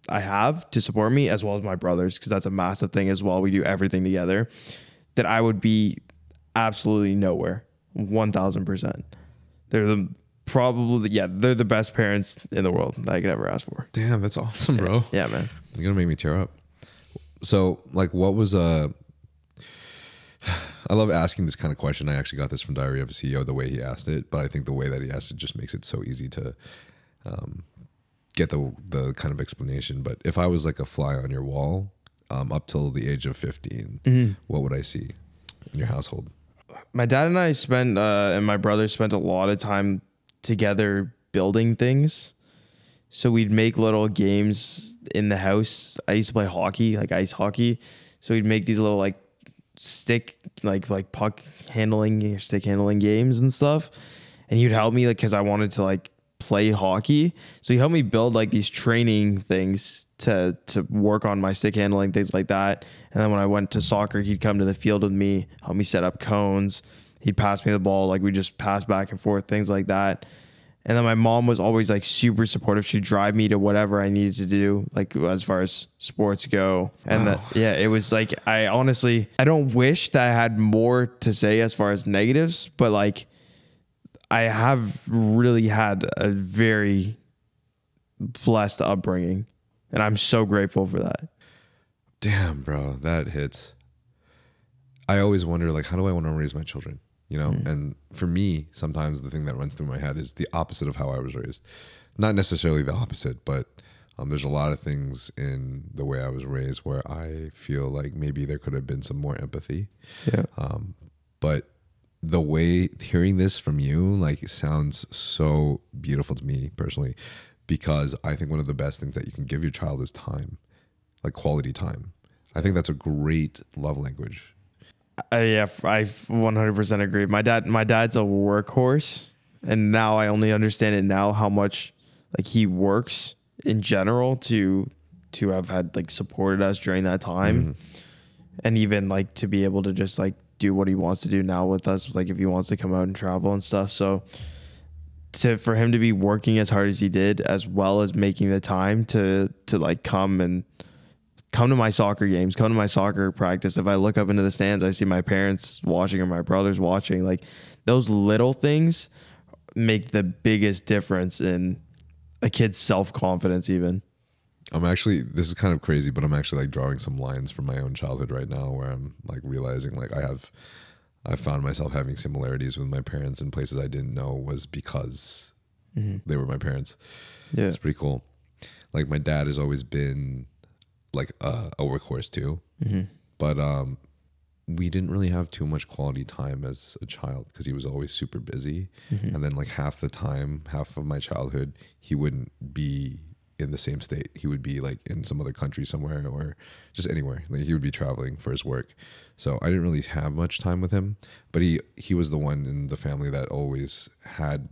I have to support me, as well as my brothers, because that's a massive thing as well, we do everything together, that I would be absolutely nowhere. 1000%. They're probably, yeah, they're the best parents in the world that I could ever ask for. Damn, that's awesome, bro. Yeah, man. You're gonna make me tear up. So, like, what was I love asking this kind of question. I actually got this from Diary of a CEO, the way he asked it, but I think the way that he asked it just makes it so easy to get the kind of explanation. But if I was like a fly on your wall, up till the age of 15, what would I see in your household? My dad and I and my brother spent a lot of time together building things. So we'd make little games in the house. I used to play hockey, like ice hockey. So we'd make these little like stick, like puck handling, stick handling games and stuff. And he'd help me, like, cause I wanted to like play hockey. So he'd help me build like these training things to work on my stick handling, things like that. And then when I went to soccer, he'd come to the field with me, help me set up cones. He'd pass me the ball. Like we just pass back and forth, things like that. And then my mom was always like super supportive. She'd drive me to whatever I needed to do, like as far as sports go. And yeah, it was like, I don't wish that I had more to say as far as negatives, but like I have really had a very blessed upbringing, and I'm so grateful for that. Damn, bro, that hits. I always wonder, like, how do I want to raise my children? You know, and for me, sometimes the thing that runs through my head is the opposite of how I was raised. Not necessarily the opposite, but there's a lot of things in the way I was raised where I feel like maybe there could have been some more empathy. Yeah. But the way hearing this from you, like, it sounds so beautiful to me personally, because I think one of the best things that you can give your child is time, like quality time. I think that's a great love language. Yeah, I 100% agree. My dad's a workhorse, and now I only understand it now how much like he works in general to have had like supported us during that time, and even like to be able to just like do what he wants to do now with us, like if he wants to come out and travel and stuff. So for him to be working as hard as he did, as well as making the time to like come to my soccer games, come to my soccer practice. If I look up into the stands, I see my parents watching or my brothers watching. Like those little things make the biggest difference in a kid's self-confidence even. This is kind of crazy, but I'm actually like drawing some lines from my own childhood right now where I'm like realizing like I found myself having similarities with my parents in places I didn't know was because they were my parents. Yeah. It's pretty cool. Like my dad has always been like a workhorse too, but we didn't really have too much quality time as a child because he was always super busy, and then like half of my childhood he wouldn't be in the same state. He would be like in some other country somewhere or just anywhere. Like he would be traveling for his work, so I didn't really have much time with him, but he was the one in the family that always had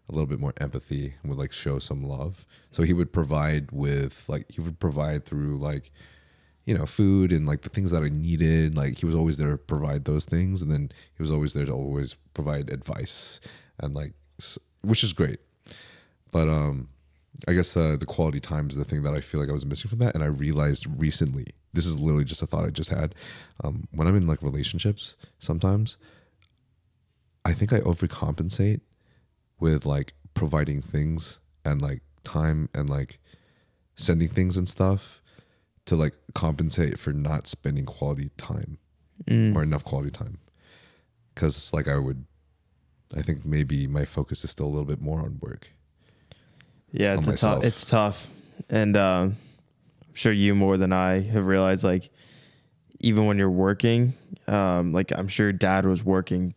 a little bit more empathy and would like show some love. So he would provide through like, you know, food and like the things that I needed. Like he was always there to provide those things. And then he was always there to always provide advice and like, which is great. But I guess the quality time is the thing that I feel like I was missing from that. And I realized recently, this is literally just a thought I just had. When I'm in like relationships, sometimes I think I overcompensate with like providing things and like time and like sending things and stuff to like compensate for not spending quality time or enough quality time. Cause it's like I think maybe my focus is still a little bit more on work. Yeah, it's tough. And I'm sure you more than I have realized, like, even when you're working, like I'm sure dad was working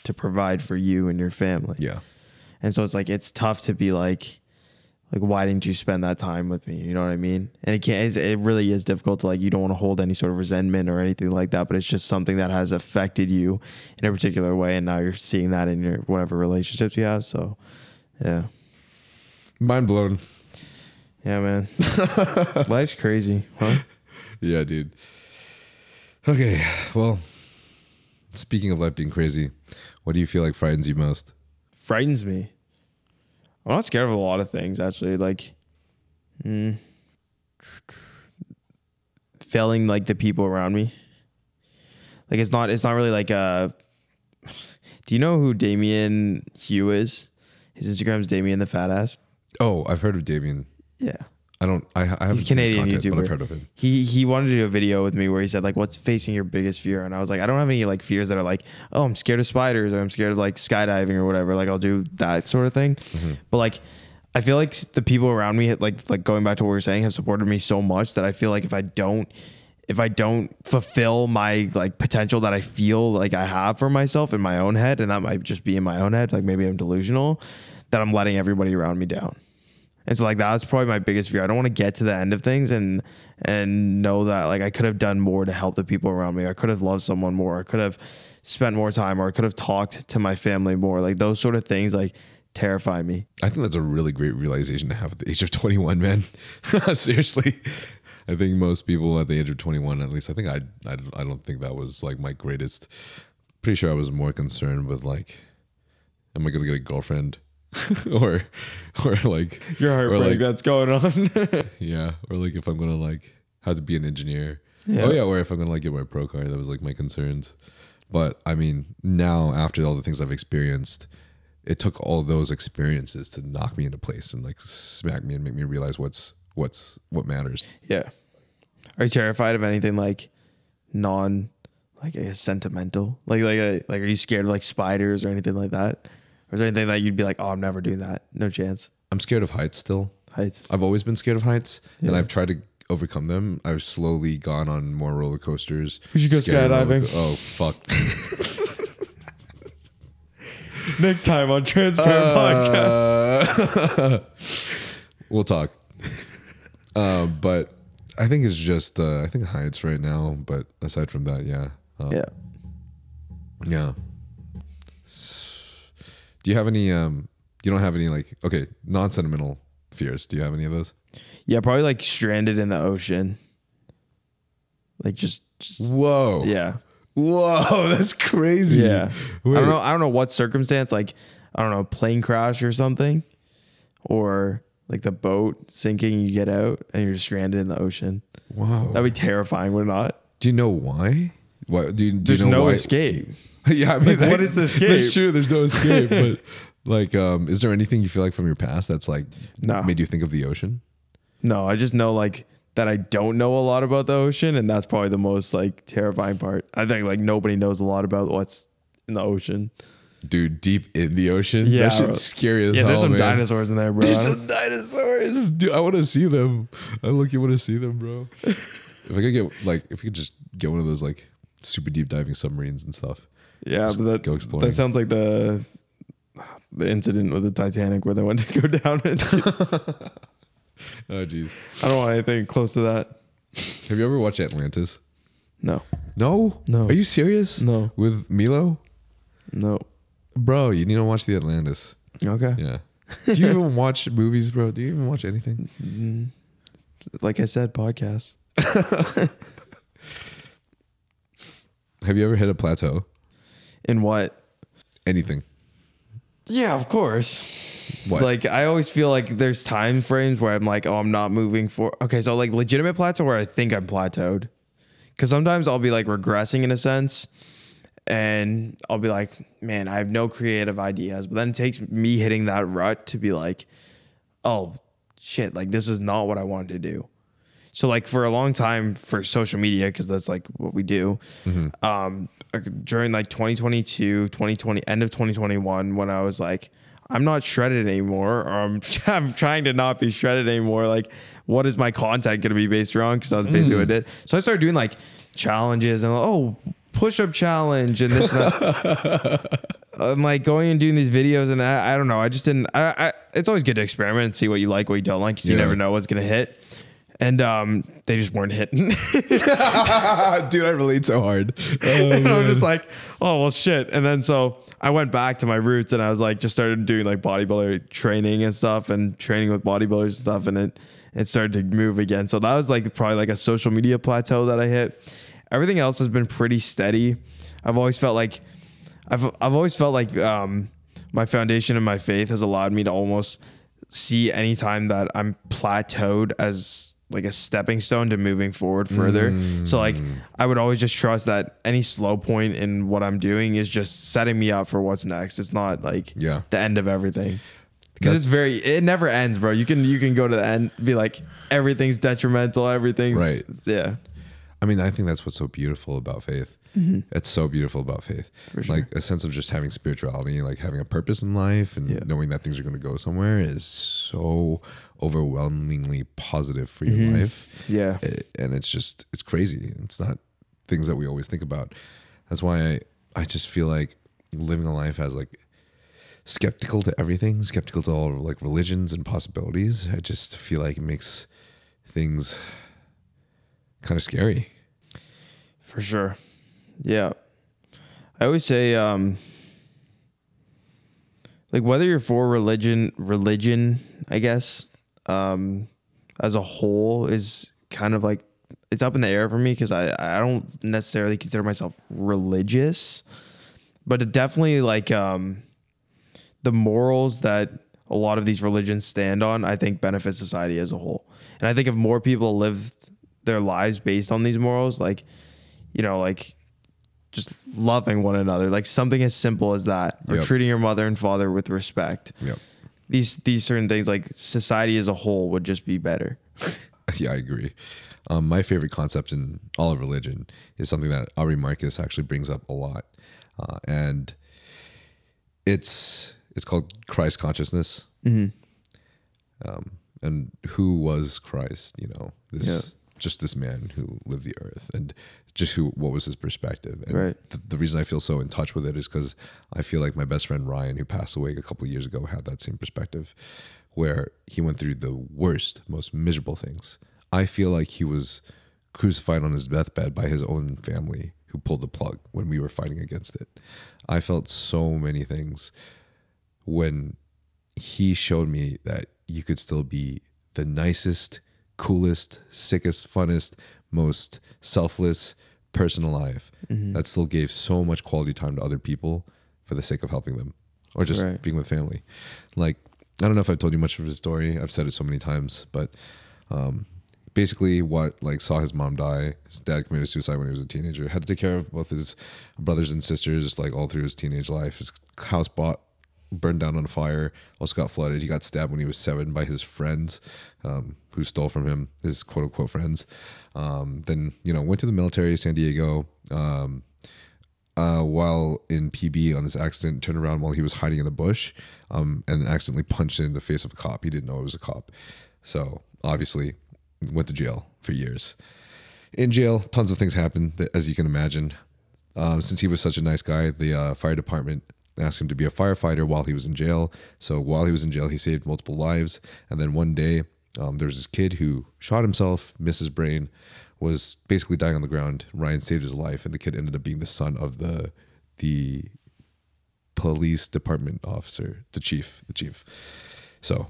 to provide for you and your family. Yeah. And so it's like, it's tough to be like, why didn't you spend that time with me? You know what I mean? And it really is difficult to like, you don't want to hold any sort of resentment or anything like that, but it's just something that has affected you in a particular way. And now you're seeing that in your, whatever relationships you have. So yeah. Mind blown. Yeah, man. Life's crazy, huh? Yeah, dude. Okay. Well, speaking of life being crazy, what do you feel like frightens you most? Frightens me. I'm not scared of a lot of things, actually. Like, failing like the people around me. Like, it's not really like do you know who Damien Hugh is? His Instagram's Damien the Fat Ass. Oh, I've heard of Damien. Yeah. I haven't He's a Canadian seen his content, YouTuber. but I've heard of him. He wanted to do a video with me where he said like, what's facing your biggest fear? And I was like, I don't have any like fears that are like, oh, I'm scared of spiders or I'm scared of like skydiving or whatever. Like I'll do that sort of thing. But like, I feel like the people around me, like going back to what we were saying, have supported me so much that I feel like if I don't fulfill my like potential that I feel like I have for myself in my own head, and that might just be in my own head, like maybe I'm delusional, that I'm letting everybody around me down. And so like that's probably my biggest fear. I don't want to get to the end of things and know that like I could have done more to help the people around me. I could have loved someone more. I could have spent more time, or I could have talked to my family more. Like those sort of things like terrify me. I think that's a really great realization to have at the age of 21, man. Seriously. I think most people at the age of 21, at least, I think I don't think that was like my greatest. Pretty sure I was more concerned with like, am I going to get a girlfriend? or like Your heartbreak like, that's going on. Yeah. Or like if I'm going to like have to be an engineer. Yeah. Oh yeah. Or if I'm going to like get my pro card, that was like my concerns. But I mean, now after all the things I've experienced, it took all those experiences to knock me into place and like smack me and make me realize what matters. Yeah. Are you terrified of anything like I guess sentimental? Like are you scared of like spiders or anything like that? Or is there anything that you'd be like, oh, I'm never doing that? No chance. I'm scared of heights still. Heights. I've always been scared of heights, and I've tried to overcome them. I've slowly gone on more roller coasters. We should go skydiving. Oh, fuck. Next time on Transparent Podcast. We'll talk. But I think it's just, I think heights right now. But aside from that, yeah. Yeah. Yeah. Do you have any, you don't have any like, okay, non-sentimental fears. Do you have any of those? Yeah, probably like stranded in the ocean. Like just Whoa. yeah. Whoa, that's crazy. Yeah. Wait. I don't know what circumstance, like, I don't know, plane crash or something, or like the boat sinking, you get out and you're stranded in the ocean. Wow. That'd be terrifying, would it not? Do you know why? Why do you There's know no why? escape. Yeah, I mean, Like, what is the escape? That's true. There's no escape. But like, is there anything you feel like from your past that's like No. made you think of the ocean? No, I just know like that I don't know a lot about the ocean, and that's probably the most like terrifying part. I think like nobody knows a lot about what's in the ocean. Dude, deep in the ocean? Yeah, That bro. shit's scary as Yeah, hell, there's some man. dinosaurs in there, bro. There's some dinosaurs. Dude, I want to see them. I want to see them, bro. If I could get like, if you could just get one of those like super deep diving submarines and stuff. Yeah, Just but go exploring. that sounds like the incident with the Titanic where they went to go down. Oh, jeez. I don't want anything close to that. Have you ever watched Atlantis? No, No? No. Are you serious? No. With Milo? no. Bro, you need to watch the Atlantis. Okay. Yeah. Do you even watch movies, bro? Do you even watch anything? Like I said, podcasts. Have you ever hit a plateau? In what? Anything? Yeah, of course. What? Like I always feel like there's time frames where I'm like, oh, I'm not moving for. Okay, so like legitimate plateau where I think I'm plateaued, because sometimes I'll be like regressing in a sense, and I'll be like, man, I have no creative ideas. But then it takes me hitting that rut to be like, oh shit, like this is not what I wanted to do. So like for a long time for social media, because that's like what we do. During like 2022, 2020, end of 2021, when I was like, I'm not shredded anymore, or I'm trying to not be shredded anymore. Like, what is my content going to be based around? Because I was basically what I did. So I started doing like challenges and push-up challenge and this and that. I'm like going and doing these videos, and I don't know. I just didn't. It's always good to experiment and see what you like, what you don't like, because you never know what's going to hit. And they just weren't hitting. Dude, I relate so hard. And I'm just like, oh, well, shit. And then so I went back to my roots, and I was like, just started doing like bodybuilder training and stuff, and training with bodybuilders and stuff. And it started to move again. So that was like probably like a social media plateau that I hit. Everything else has been pretty steady. I've always felt like my foundation and my faith has allowed me to almost see any time that I'm plateaued as like a stepping stone to moving forward further. So like I would always just trust that any slow point in what I'm doing is just setting me up for what's next. It's not like the end of everything. Because it never ends, bro. You can go to the end, be like, everything's detrimental, everything's right. Yeah. I mean, I think that's what's so beautiful about faith. It's so beautiful about faith. For sure. Like a sense of just having spirituality, like having a purpose in life and knowing that things are going to go somewhere is so overwhelmingly positive for your life. Yeah. And it's crazy. It's not things that we always think about. That's why I just feel like living a life as like skeptical to everything, skeptical to all like religions and possibilities. I just feel like it makes things kind of scary. For sure. Yeah. I always say, like whether you're for religion, I guess, as a whole is kind of like, it's up in the air for me. Cause I don't necessarily consider myself religious, but it definitely like, the morals that a lot of these religions stand on, I think benefit society as a whole. And I think if more people lived their lives based on these morals, like, you know, like just loving one another, like something as simple as that, or treating your mother and father with respect. Yep. These certain things, like society as a whole would just be better. Yeah, I agree. My favorite concept in all of religion is something that Aubrey Marcus actually brings up a lot. And it's called Christ consciousness. And who was Christ? You know, just this man who lived the earth, and just what was his perspective. And the reason I feel so in touch with it is because I feel like my best friend Ryan, who passed away a couple of years ago, had that same perspective, where he went through the worst, most miserable things. I feel like he was crucified on his deathbed by his own family, who pulled the plug when we were fighting against it. I felt so many things when he showed me that you could still be the nicest, coolest, sickest, funnest, most selfless person alive that still gave so much quality time to other people for the sake of helping them, or just being with family. Like, I don't know if I've told you much of his story. I've said it so many times, but basically what like saw his mom die. His dad committed suicide when he was a teenager. Had to take care of both his brothers and sisters like all through his teenage life. His house burned down on fire, also got flooded. He got stabbed when he was 7 by his friends, who stole from him, his quote unquote friends. Then, you know, went to the military, San Diego, while in PB on this accident, turned around while he was hiding in the bush, and accidentally punched in the face of a cop. He didn't know it was a cop. So obviously went to jail for years. In jail, tons of things happened, as you can imagine. Since he was such a nice guy, the fire department asked him to be a firefighter while he was in jail. So while he was in jail, he saved multiple lives. And then one day, there was this kid who shot himself, missed his brain, was basically dying on the ground. Ryan saved his life, and the kid ended up being the son of the police department officer, the chief. So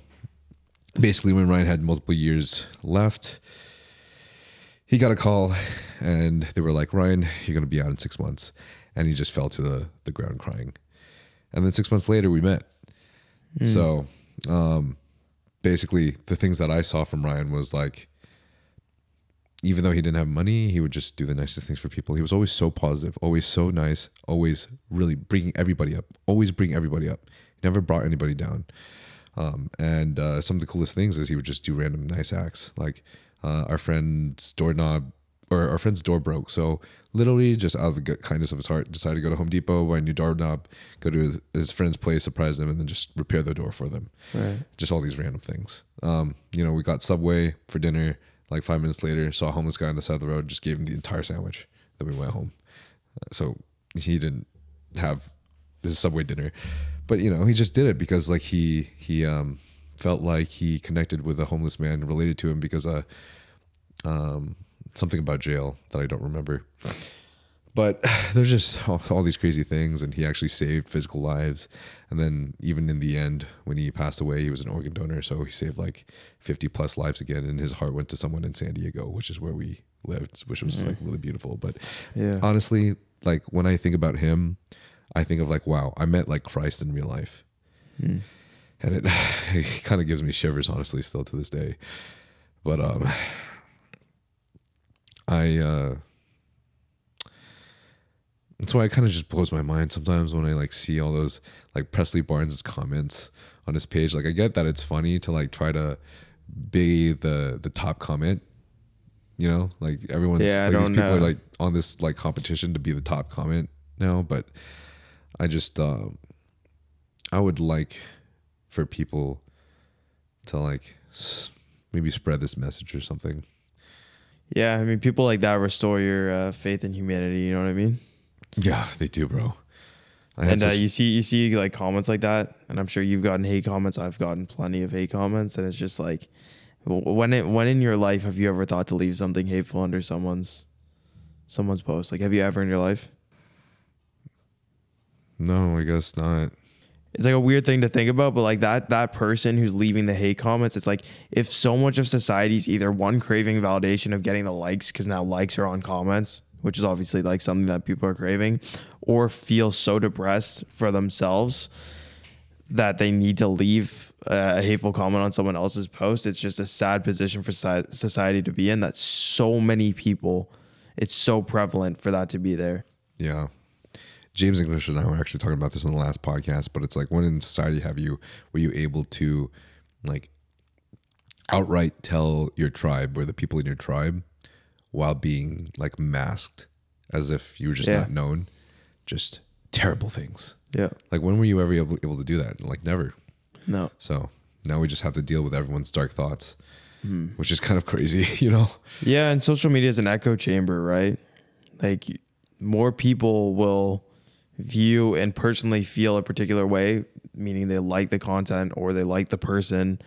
basically, when Ryan had multiple years left, he got a call, and they were like, Ryan, you're going to be out in 6 months. And he just fell to the ground crying. And then 6 months later, we met. So basically, the things that I saw from Ryan was like, even though he didn't have money, he would just do the nicest things for people. He was always so positive, always so nice, always really bringing everybody up, always bring everybody up. He never brought anybody down. And some of the coolest things is he would just do random nice acts. Like our friend's doorknob, or our friend's door broke. So literally just out of the kindness of his heart, decided to go to Home Depot, buy a new doorknob, go to his friend's place, surprise them, and then just repair the door for them. Just all these random things. You know, we got Subway for dinner. Like 5 minutes later, saw a homeless guy on the side of the road, just gave him the entire sandwich. Then we went home. So he didn't have his Subway dinner, but you know, he just did it because like he felt like he connected with a homeless man, related to him because something about jail that I don't remember. But there's just all these crazy things, and he actually saved physical lives. And then even in the end, when he passed away, he was an organ donor, so he saved like 50 plus lives again, and his heart went to someone in San Diego, which is where we lived, which was like really beautiful. But honestly, like when I think about him, I think of like, wow, I met like Christ in real life. And it kind of gives me shivers, honestly, still to this day. But that's why it kind of just blows my mind sometimes when I like see all those like Presley Barnes' comments on his page. Like I get that it's funny to like try to be the top comment, you know, like everyone's like these people are like on this like competition to be the top comment now. But I just I would like for people to like maybe spread this message or something. Yeah, I mean, people like that restore your faith in humanity. You know what I mean? Yeah, they do, bro. And you see like comments like that, and I'm sure you've gotten hate comments. I've gotten plenty of hate comments, and it's just like, when in your life have you ever thought to leave something hateful under someone's post? Like, have you ever in your life? No, I guess not. It's like a weird thing to think about, but like that person who's leaving the hate comments, it's like if so much of society's either one craving validation of getting the likes because now likes are on comments, which is obviously like something that people are craving, or feel so depressed for themselves that they need to leave a hateful comment on someone else's post. It's just a sad position for society to be in, that so many people, it's so prevalent for that to be there. Yeah. James English and I were actually talking about this on the last podcast, but it's like, when in society were you able to like outright tell your tribe or the people in your tribe while being like masked as if you were just not known, just terrible things? Yeah. Like, when were you ever able to do that? Like, never. No. So now we just have to deal with everyone's dark thoughts, which is kind of crazy, you know? Yeah. And social media is an echo chamber, right? Like, more people will view and personally feel a particular way, meaning they like the content or they like the person,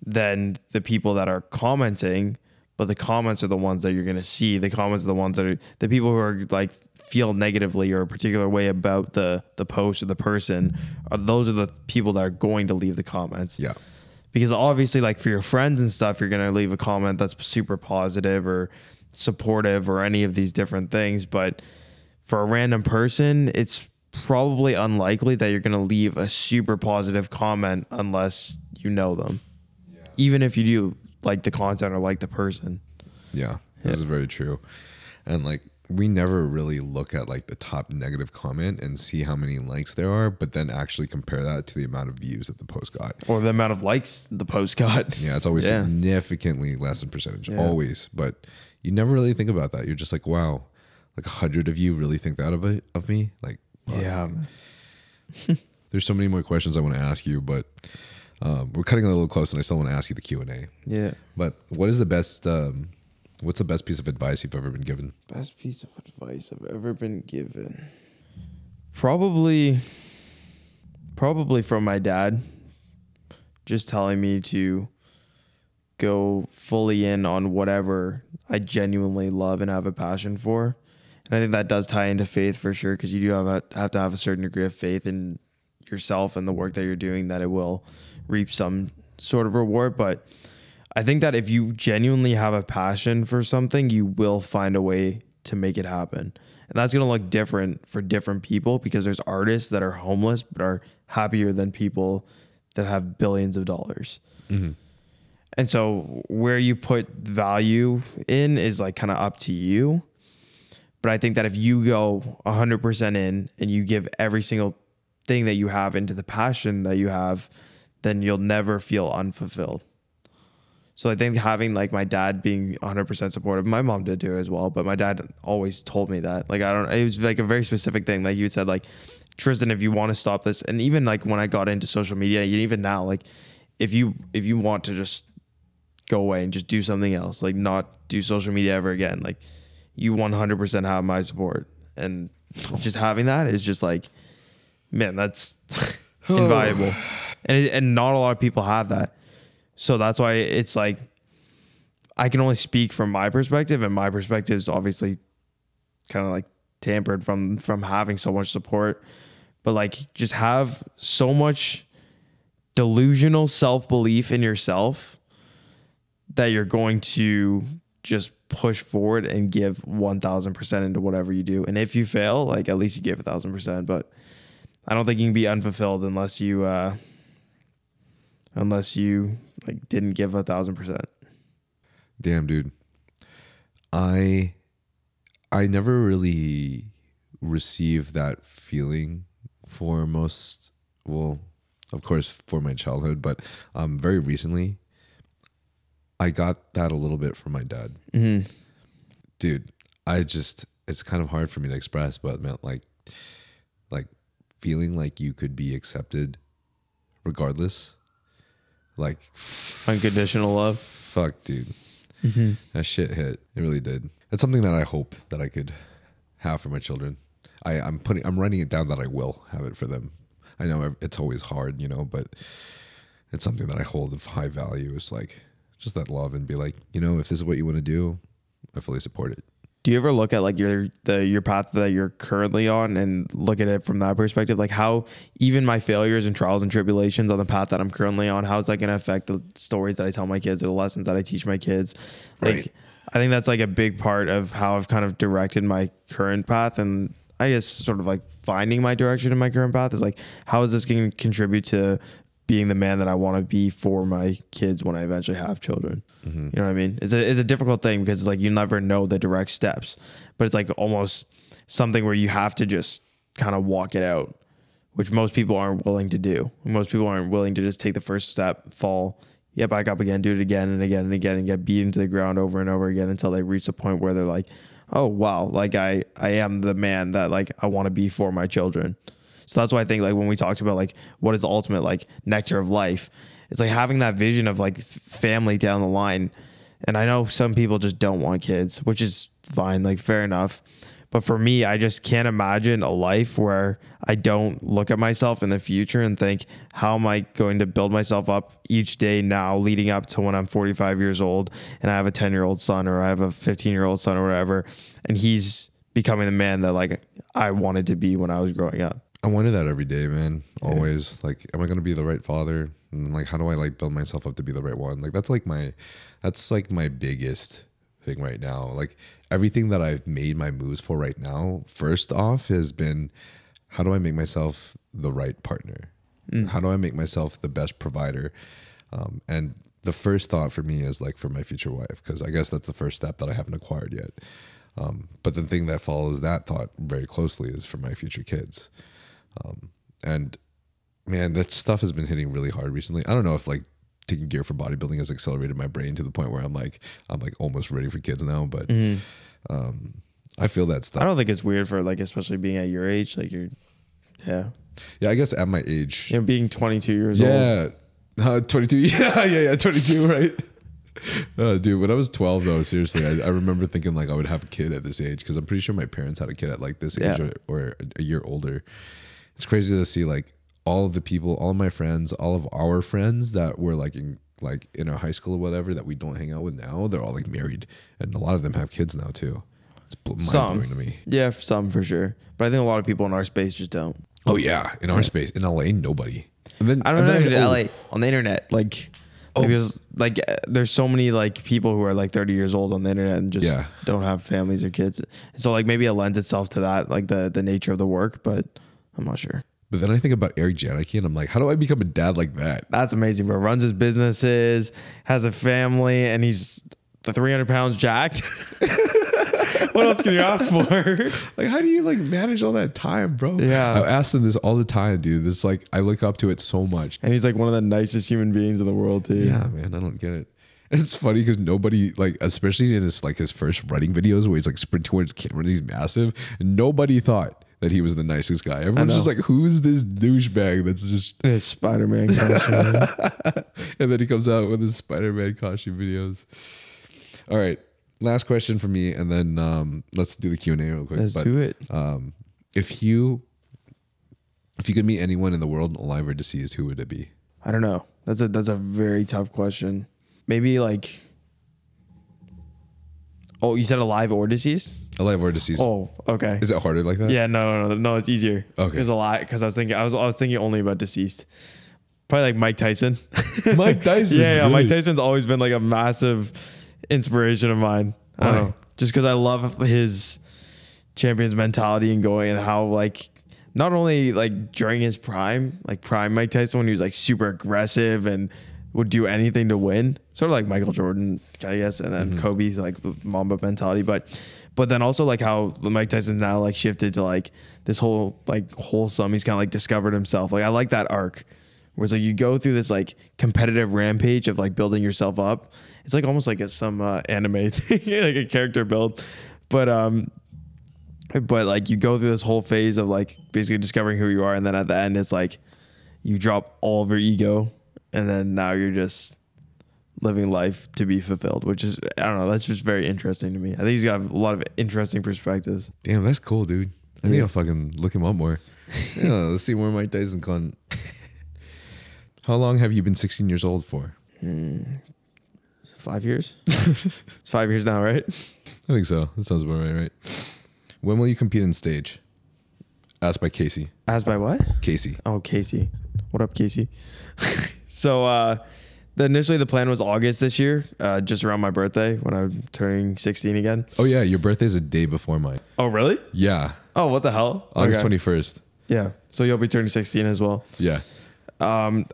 than the people that are commenting. But the comments are the ones that you're going to see. The comments are the ones that are the people who are like feel negatively or a particular way about the post or the person. Those are the people that are going to leave the comments. Yeah. Because obviously, like, for your friends and stuff, you're going to leave a comment that's super positive or supportive or any of these different things. But for a random person, it's probably unlikely that you're going to leave a super positive comment unless you know them. Yeah. Even if you do like the content or like the person. Yeah, this is very true. And like, we never really look at like the top negative comment and see how many likes there are, but then actually compare that to the amount of views that the post got. Or the amount of likes the post got. Yeah, it's always significantly less in percentage, always. But you never really think about that. You're just like, wow, like 100 of you really think that of me? Like, yeah. There's so many more questions I want to ask you, but we're cutting a little close, and I still want to ask you the Q&A. Yeah. But what is the best? What's the best piece of advice you've ever been given? Best piece of advice I've ever been given. Probably from my dad, just telling me to go fully in on whatever I genuinely love and have a passion for. And I think that does tie into faith for sure, because you do have to have a certain degree of faith in yourself and the work that you're doing, that it will reap some sort of reward. But I think that if you genuinely have a passion for something, you will find a way to make it happen. And that's going to look different for different people, because there's artists that are homeless but are happier than people that have billions of dollars. Mm-hmm. And so where you put value in is like kind of up to you. But I think that if you go 100% in and you give every single thing that you have into the passion that you have, then you'll never feel unfulfilled. So I think having like my dad being 100% supportive, my mom did too as well, but my dad always told me that. Like, it was like a very specific thing. Like, you said, like, Tristyn, if you want to stop this, and even like when I got into social media, even now, like, if you want to just go away and just do something else, like not do social media ever again, like, you 100% have my support. And just having that is just like, man, that's invaluable. And not a lot of people have that. So that's why it's like, I can only speak from my perspective, and my perspective is obviously kind of like tampered from having so much support. But like, just have so much delusional self-belief in yourself that you're going to just push forward and give 1,000% into whatever you do. And if you fail, like, at least you gave 1,000%. But I don't think you can be unfulfilled unless you like didn't give 1,000%. Damn, dude. I never really received that feeling for most. Well, of course, for my childhood, but very recently, I got that a little bit from my dad. Mm-hmm. Dude, it's kind of hard for me to express, but man, like feeling like you could be accepted regardless. Like Unconditional love. Fuck, dude. Mm-hmm. That shit hit. It really did. It's something that I hope that I could have for my children. I'm writing it down that I will have it for them. I know it's always hard, but it's something that I hold of high value. Is like just that love and be like, if this is what you want to do, I fully support it. Do you ever look at like your path that you're currently on and look at it from that perspective? Like how even my failures and trials and tribulations on the path that I'm currently on, how is that going to affect the stories that I tell my kids or the lessons that I teach my kids? Like, right. I think that's like a big part of how I've kind of directed my current path. And I guess sort of like finding my direction in my current path is like, how is this going to contribute to being the man that I want to be for my kids when I eventually have children? Mm-hmm. You know what I mean? It's a difficult thing because it's like you never know the direct steps, but it's like almost something where you have to just kind of walk it out, which most people aren't willing to do. Most people aren't willing to just take the first step, fall, get back up again, do it again and again and again, and get beat into the ground over and over again until they reach the point where they're like, oh wow, like I am the man that like I want to be for my children. So that's why I think like when we talked about like what is the ultimate like nectar of life, it's like having that vision of like family down the line. And I know some people just don't want kids, which is fine, like fair enough. But for me, I just can't imagine a life where I don't look at myself in the future and think, how am I going to build myself up each day now leading up to when I'm 45 years old and I have a 10-year-old son or I have a 15-year-old son or whatever, and he's becoming the man that like I wanted to be when I was growing up. I wonder that every day, man. Always. Yeah. Like, am I going to be the right father? And like, how do I like build myself up to be the right one? Like, that's like my biggest thing right now. Like everything that I've made my moves for right now, first off has been, how do I make myself the right partner? How do I make myself the best provider? And the first thought for me is like for my future wife, because I guess that's the first step that I haven't acquired yet. But the thing that follows that thought very closely is for my future kids. And man, that stuff has been hitting really hard recently. I don't know if like taking gear for bodybuilding has accelerated my brain to the point where I'm like almost ready for kids now, but I feel that stuff. I don't think it's weird for like, especially being at your age, like yeah, I guess at my age, being 22 years old. 22. Yeah. 22. Right. Dude, when I was 12 though, seriously, I remember thinking like I would have a kid at this age, because I'm pretty sure my parents had a kid at like this age or a year older. It's crazy to see like all of the people, all of my friends, all of our friends that were like in our high school or whatever that we don't hang out with now, they're all like married, and a lot of them have kids now too. It's mind-blowing to me. Yeah, some for sure, but I think a lot of people in our space just don't. Oh yeah, in our space, in LA, nobody. And then, I don't know in LA on the internet, like. There's so many like people who are like 30 years old on the internet and just don't have families or kids. So like maybe it lends itself to that, like the nature of the work, but I'm not sure. But then I think about Eric Janicki and I'm like, how do I become a dad like that? That's amazing, bro. Runs his businesses, has a family, and he's the 300 pounds jacked. What else can you ask for? Like, how do you like manage all that time, bro? Yeah. I ask him this all the time, dude. This like, I look up to it so much. And he's like one of the nicest human beings in the world too. Yeah, man. I don't get it. It's funny because nobody, like, especially in his first running videos where he's like sprinting towards the camera and he's massive, nobody thought that he was the nicest guy. Everyone's just like, who's this douchebag that's just his Spider-Man costume? And then he comes out with his Spider-Man costume videos. All right. Last question for me, and then let's do the Q&A real quick. Let's do it. If you could meet anyone in the world, alive or deceased, who would it be? I don't know. That's a very tough question. Maybe like, oh, you said alive or deceased? Alive or deceased. Oh, okay. Is it harder like that? Yeah, no, it's easier. Okay. Because I was thinking only about deceased. Probably like Mike Tyson. Mike Tyson. Yeah. Really? Mike Tyson's always been like a massive inspiration of mine. I don't know. Just because I love his champion's mentality and going, and how like not only like during his prime, like prime Mike Tyson when he was like super aggressive and would do anything to win, sort of like Michael Jordan, I guess, and then Kobe's like Mamba mentality, but then also like how Mike Tyson now like shifted to like this whole like wholesome. He's kind of like discovered himself. Like I like that arc where it's like you go through this like competitive rampage of like building yourself up. It's like almost like some anime thing, like a character build, but like you go through this whole phase of like basically discovering who you are, and then at the end it's like you drop all of your ego, and then now you're just living life to be fulfilled, which is, I don't know, that's just very interesting to me. I think he's got a lot of interesting perspectives. Damn, that's cool, dude. I think I'll fucking look him up more. Yeah, let's see where Mike Tyson gone. How long have you been 16 years old for? 5 years? It's 5 years now, right? I think so. That sounds about right? When will you compete on stage? Asked by Casey. Asked by what? Casey. Oh, Casey. What up, Casey? So, initially the plan was August this year, just around my birthday when I'm turning 16 again. Oh yeah, your birthday's a day before mine. Oh, really? Yeah. Oh, what the hell? August Okay. 21st. Yeah. So you'll be turning 16 as well. Yeah.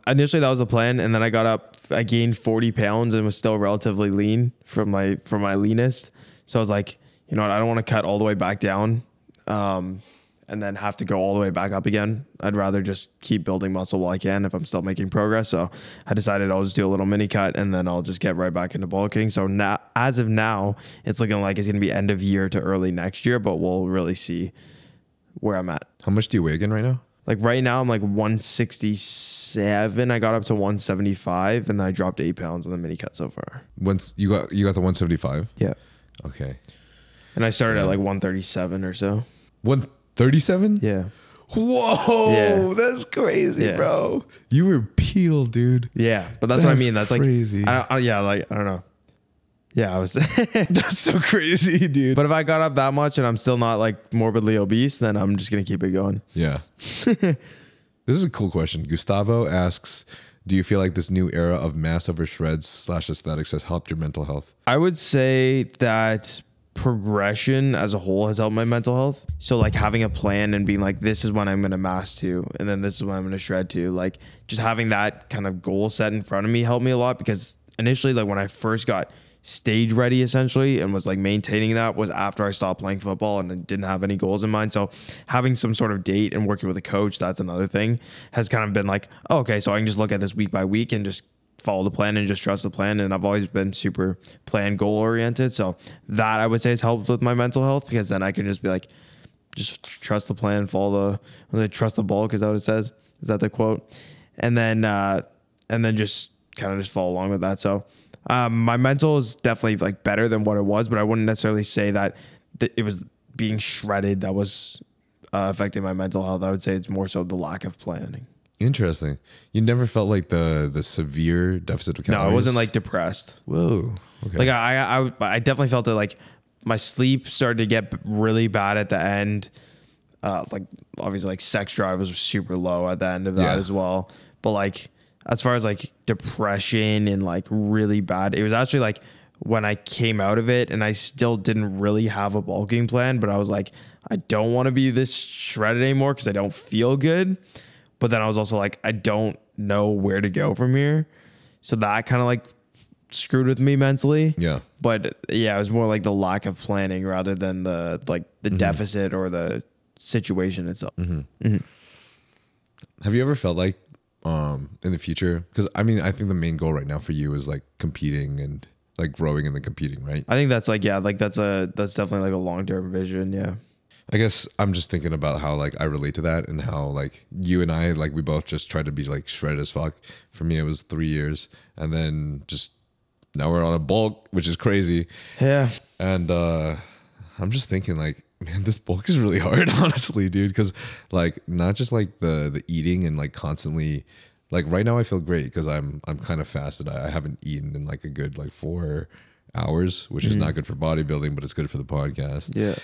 Initially that was the plan, and then I gained 40 pounds and was still relatively lean from my leanest. So I was like, you know what, I don't want to cut all the way back down, and then have to go all the way back up again. I'd rather just keep building muscle while I can if I'm still making progress. So I decided I'll just do a little mini cut, and then I'll just get right back into bulking. So now, as of now, it's looking like it's going to be end of year to early next year, but we'll really see where I'm at. How much do you weigh again right now? Like right now I'm like 167. I got up to 175, and then I dropped 8 pounds on the mini cut so far. Once you got the 175? Yeah. Okay. And I started at like 137 or so. 137? Yeah. Whoa, Yeah. that's crazy, Yeah. bro. You were peeled, dude. Yeah, but that's what I mean. That's crazy. Like, yeah, like, I don't know. Yeah, I was. That's so crazy, dude. But if I got up that much and I'm still not like morbidly obese, then I'm just going to keep it going. Yeah. This is a cool question. Gustavo asks, do you feel like this new era of mass over shreds / aesthetics has helped your mental health? I would say that progression as a whole has helped my mental health. So like having a plan and being like, this is when I'm going to mass to, and then this is when I'm going to shred to, like just having that kind of goal set in front of me helped me a lot, because initially, like when I first got stage ready essentially and was like maintaining that was after I stopped playing football and I didn't have any goals in mind. So having some sort of date and working with a coach, that's another thing, has kind of been like, oh, okay, so I can just look at this week by week and just follow the plan and just trust the plan. And I've always been super plan goal oriented. So that I would say has helped with my mental health, because then I can just be like, just trust the plan, follow trust the ball, because that's what it says. Is that the quote? And then just kind of just follow along with that. So my mental is definitely like better than what it was, but I wouldn't necessarily say that it was being shredded that was affecting my mental health. I would say it's more so the lack of planning. Interesting. You never felt like the severe deficit of calories? No, I wasn't like depressed. Whoa. Okay. Like I definitely felt it. Like my sleep started to get really bad at the end. Like obviously like sex drive was super low at the end of that as well. But like as far as like depression and like really bad, it was actually like when I came out of it and I still didn't really have a bulking plan, but I was like, I don't want to be this shredded anymore because I don't feel good. But then I was also like, I don't know where to go from here. So that kind of like screwed with me mentally. Yeah. But yeah, it was more like the lack of planning rather than the deficit or the situation itself. Have you ever felt like in the future, because I mean I think the main goal right now for you is like competing and like growing and then competing, right? I think that's like, yeah, like that's definitely like a long-term vision. Yeah. I guess I'm just thinking about how like I relate to that, and how like you and I, like we both just tried to be like shredded as fuck. For me it was 3 years, and then just now we're on a bulk, which is crazy. Yeah. And I'm just thinking like, man, this bulk is really hard, honestly, dude. Because like not just like the eating and like constantly, like right now I feel great because I'm kind of fasted. I haven't eaten in like a good like 4 hours, which is not good for bodybuilding, but it's good for the podcast. Yeah.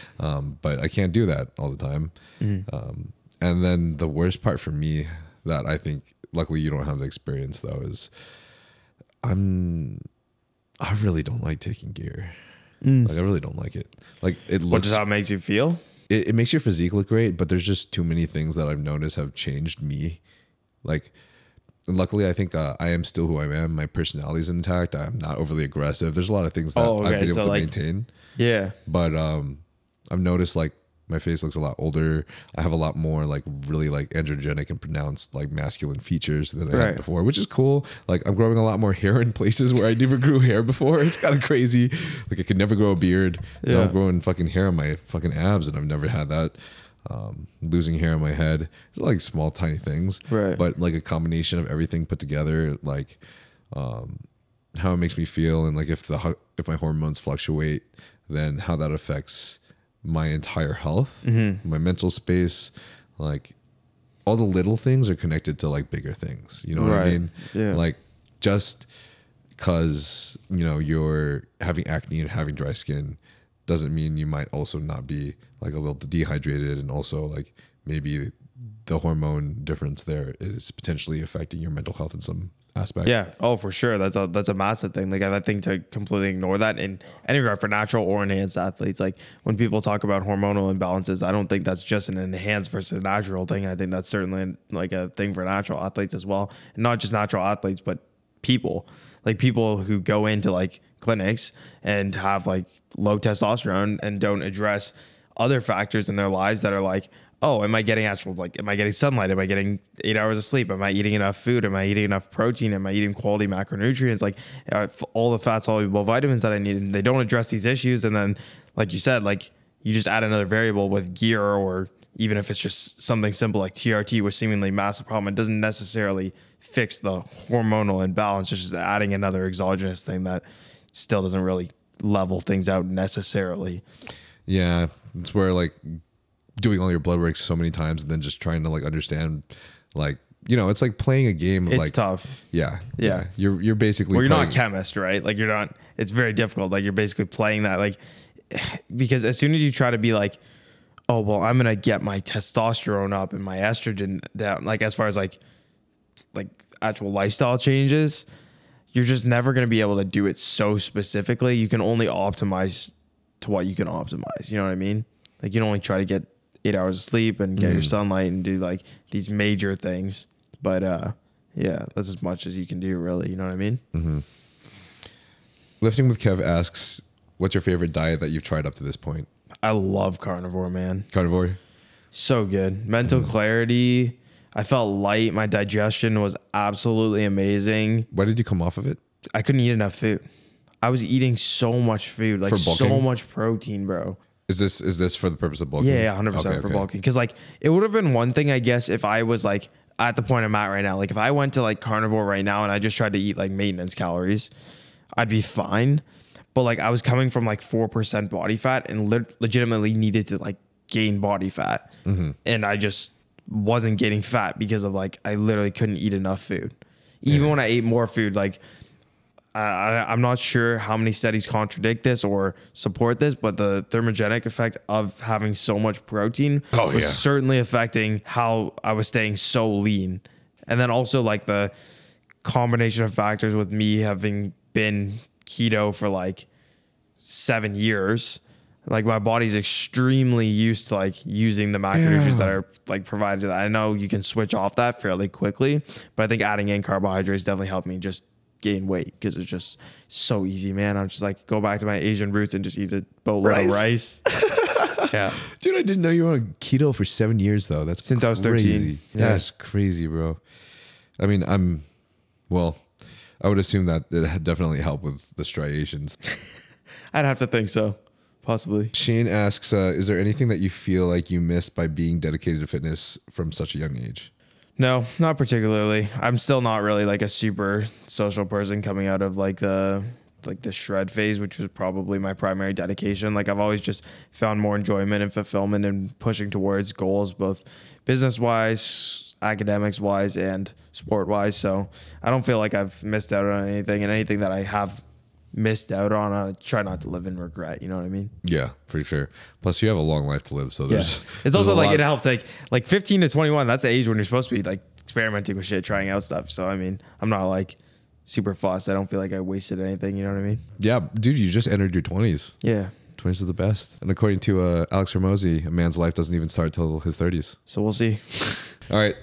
But I can't do that all the time. And then the worst part for me that I think, luckily you don't have the experience though, is I really don't like taking gear. Like I really don't like it. Like it looks. What does that makes you feel? It makes your physique look great, but there's just too many things that I've noticed have changed me. Like, and luckily I think I am still who I am. My personality is intact. I'm not overly aggressive. There's a lot of things that I've been able to maintain. Yeah. But I've noticed like My face looks a lot older. I have a lot more like really like androgenic and pronounced like masculine features than I had before, which is cool. Like I'm growing a lot more hair in places where I never grew hair before. It's kind of crazy. Like I could never grow a beard. Now I'm growing fucking hair on my fucking abs, and I've never had that. Losing hair on my head. It's like small tiny things, but like a combination of everything put together, like how it makes me feel, and like if my hormones fluctuate, then how that affects my entire health, my mental space. Like all the little things are connected to like bigger things, you know what I mean? Like just because you're having acne and having dry skin doesn't mean you might also not be like a little dehydrated, and also like maybe the hormone difference there is potentially affecting your mental health in some aspect. Yeah. Oh, for sure. That's a massive thing. Like I think to completely ignore that in any regard for natural or enhanced athletes. Like when people talk about hormonal imbalances, I don't think that's just an enhanced versus natural thing. I think that's certainly like a thing for natural athletes as well. And not just natural athletes, but people who go into like clinics and have like low testosterone and don't address other factors in their lives that are like, oh, am I getting am I getting sunlight? Am I getting 8 hours of sleep? Am I eating enough food? Am I eating enough protein? Am I eating quality macronutrients? Like all the fat soluble vitamins that I need. And they don't address these issues. And then, like you said, like you just add another variable with gear, or even if it's just something simple like TRT, which seemingly massive problem, it doesn't necessarily fix the hormonal imbalance. It's just adding another exogenous thing that still doesn't really level things out necessarily. Yeah. It's where like doing all your blood work so many times and then just trying to like understand, like, it's like playing a game of, it's like tough. Yeah. You're basically you're not a chemist, right? Like it's very difficult. Like you're basically playing that, like, because as soon as you try to be like, oh, well, I'm going to get my testosterone up and my estrogen down, like as far as like actual lifestyle changes, you're just never going to be able to do it so specifically. You can only optimize to what you can optimize. You know what I mean? Like you can only try to get 8 hours of sleep and get your sunlight and do like these major things. But yeah, that's as much as you can do, really. You know what I mean? Lifting with Kev asks, what's your favorite diet that you've tried up to this point? I love carnivore, man. Carnivore? So good. Mental clarity. I felt light. My digestion was absolutely amazing. Why did you come off of it? I couldn't eat enough food. I was eating so much food, like so much protein, bro. Is this for the purpose of bulking? Yeah, 100% for bulking. Because like it would have been one thing, I guess, if I was like at the point I'm at right now. Like if I went to like carnivore right now and I just tried to eat like maintenance calories, I'd be fine. But like I was coming from like 4% body fat and legitimately needed to like gain body fat. And I just wasn't getting fat because of like I literally couldn't eat enough food. Even when I ate more food, like I'm not sure how many studies contradict this or support this, but the thermogenic effect of having so much protein was certainly affecting how I was staying so lean. And then also like the combination of factors with me having been keto for like 7 years, like my body's extremely used to like using the macronutrients that are like provided to that. I know you can switch off that fairly quickly, but I think adding in carbohydrates definitely helped me just gain weight because it's just so easy, man. I'm just like go back to my Asian roots and just eat a boatload of rice. Yeah, dude, I didn't know you were on keto for 7 years though. That's since crazy. I was 13. That's crazy, bro. I mean, I would assume that it had definitely helped with the striations. I'd have to think so, possibly. Shane asks, is there anything that you feel like you missed by being dedicated to fitness from such a young age? No, not particularly. I'm still not really like a super social person coming out of like the shred phase, which was probably my primary dedication. Like I've always just found more enjoyment and fulfillment in pushing towards goals, both business wise, academics wise, and sport wise. So I don't feel like I've missed out on anything, and anything that I have missed out on, I try not to live in regret. You know what I mean? Yeah, for sure. Plus you have a long life to live. So it's also like, it helps like 15 to 21. That's the age when you're supposed to be like experimenting with shit, trying out stuff. So, I mean, I'm not like super fussed. I don't feel like I wasted anything. You know what I mean? Yeah, dude, you just entered your 20s. Yeah. 20s are the best. And according to Alex Hormozy, a man's life doesn't even start till his 30s. So we'll see. All right.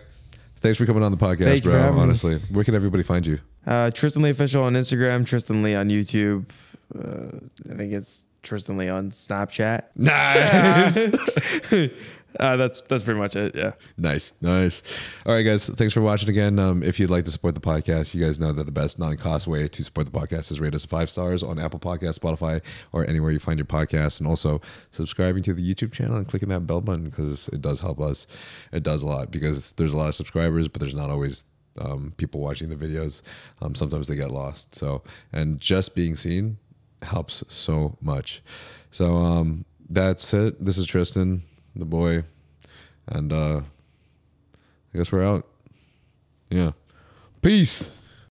Thanks for coming on the podcast, bro. Honestly, where can everybody find you? Tristyn Lee official on Instagram, Tristyn Lee on YouTube. I think it's Tristyn Lee on Snapchat. Nice. That's pretty much it. Yeah. Nice. All right, guys. Thanks for watching again. If you'd like to support the podcast, you guys know that the best non-cost way to support the podcast is rate us 5 stars on Apple Podcasts, Spotify, or anywhere you find your podcasts. And also subscribing to the YouTube channel and clicking that bell button, because it does help us. It does a lot, because there's a lot of subscribers, but there's not always people watching the videos. Sometimes they get lost. So, and just being seen helps so much. So that's it. This is Tristyn, the boy, and I guess we're out. Yeah. Peace.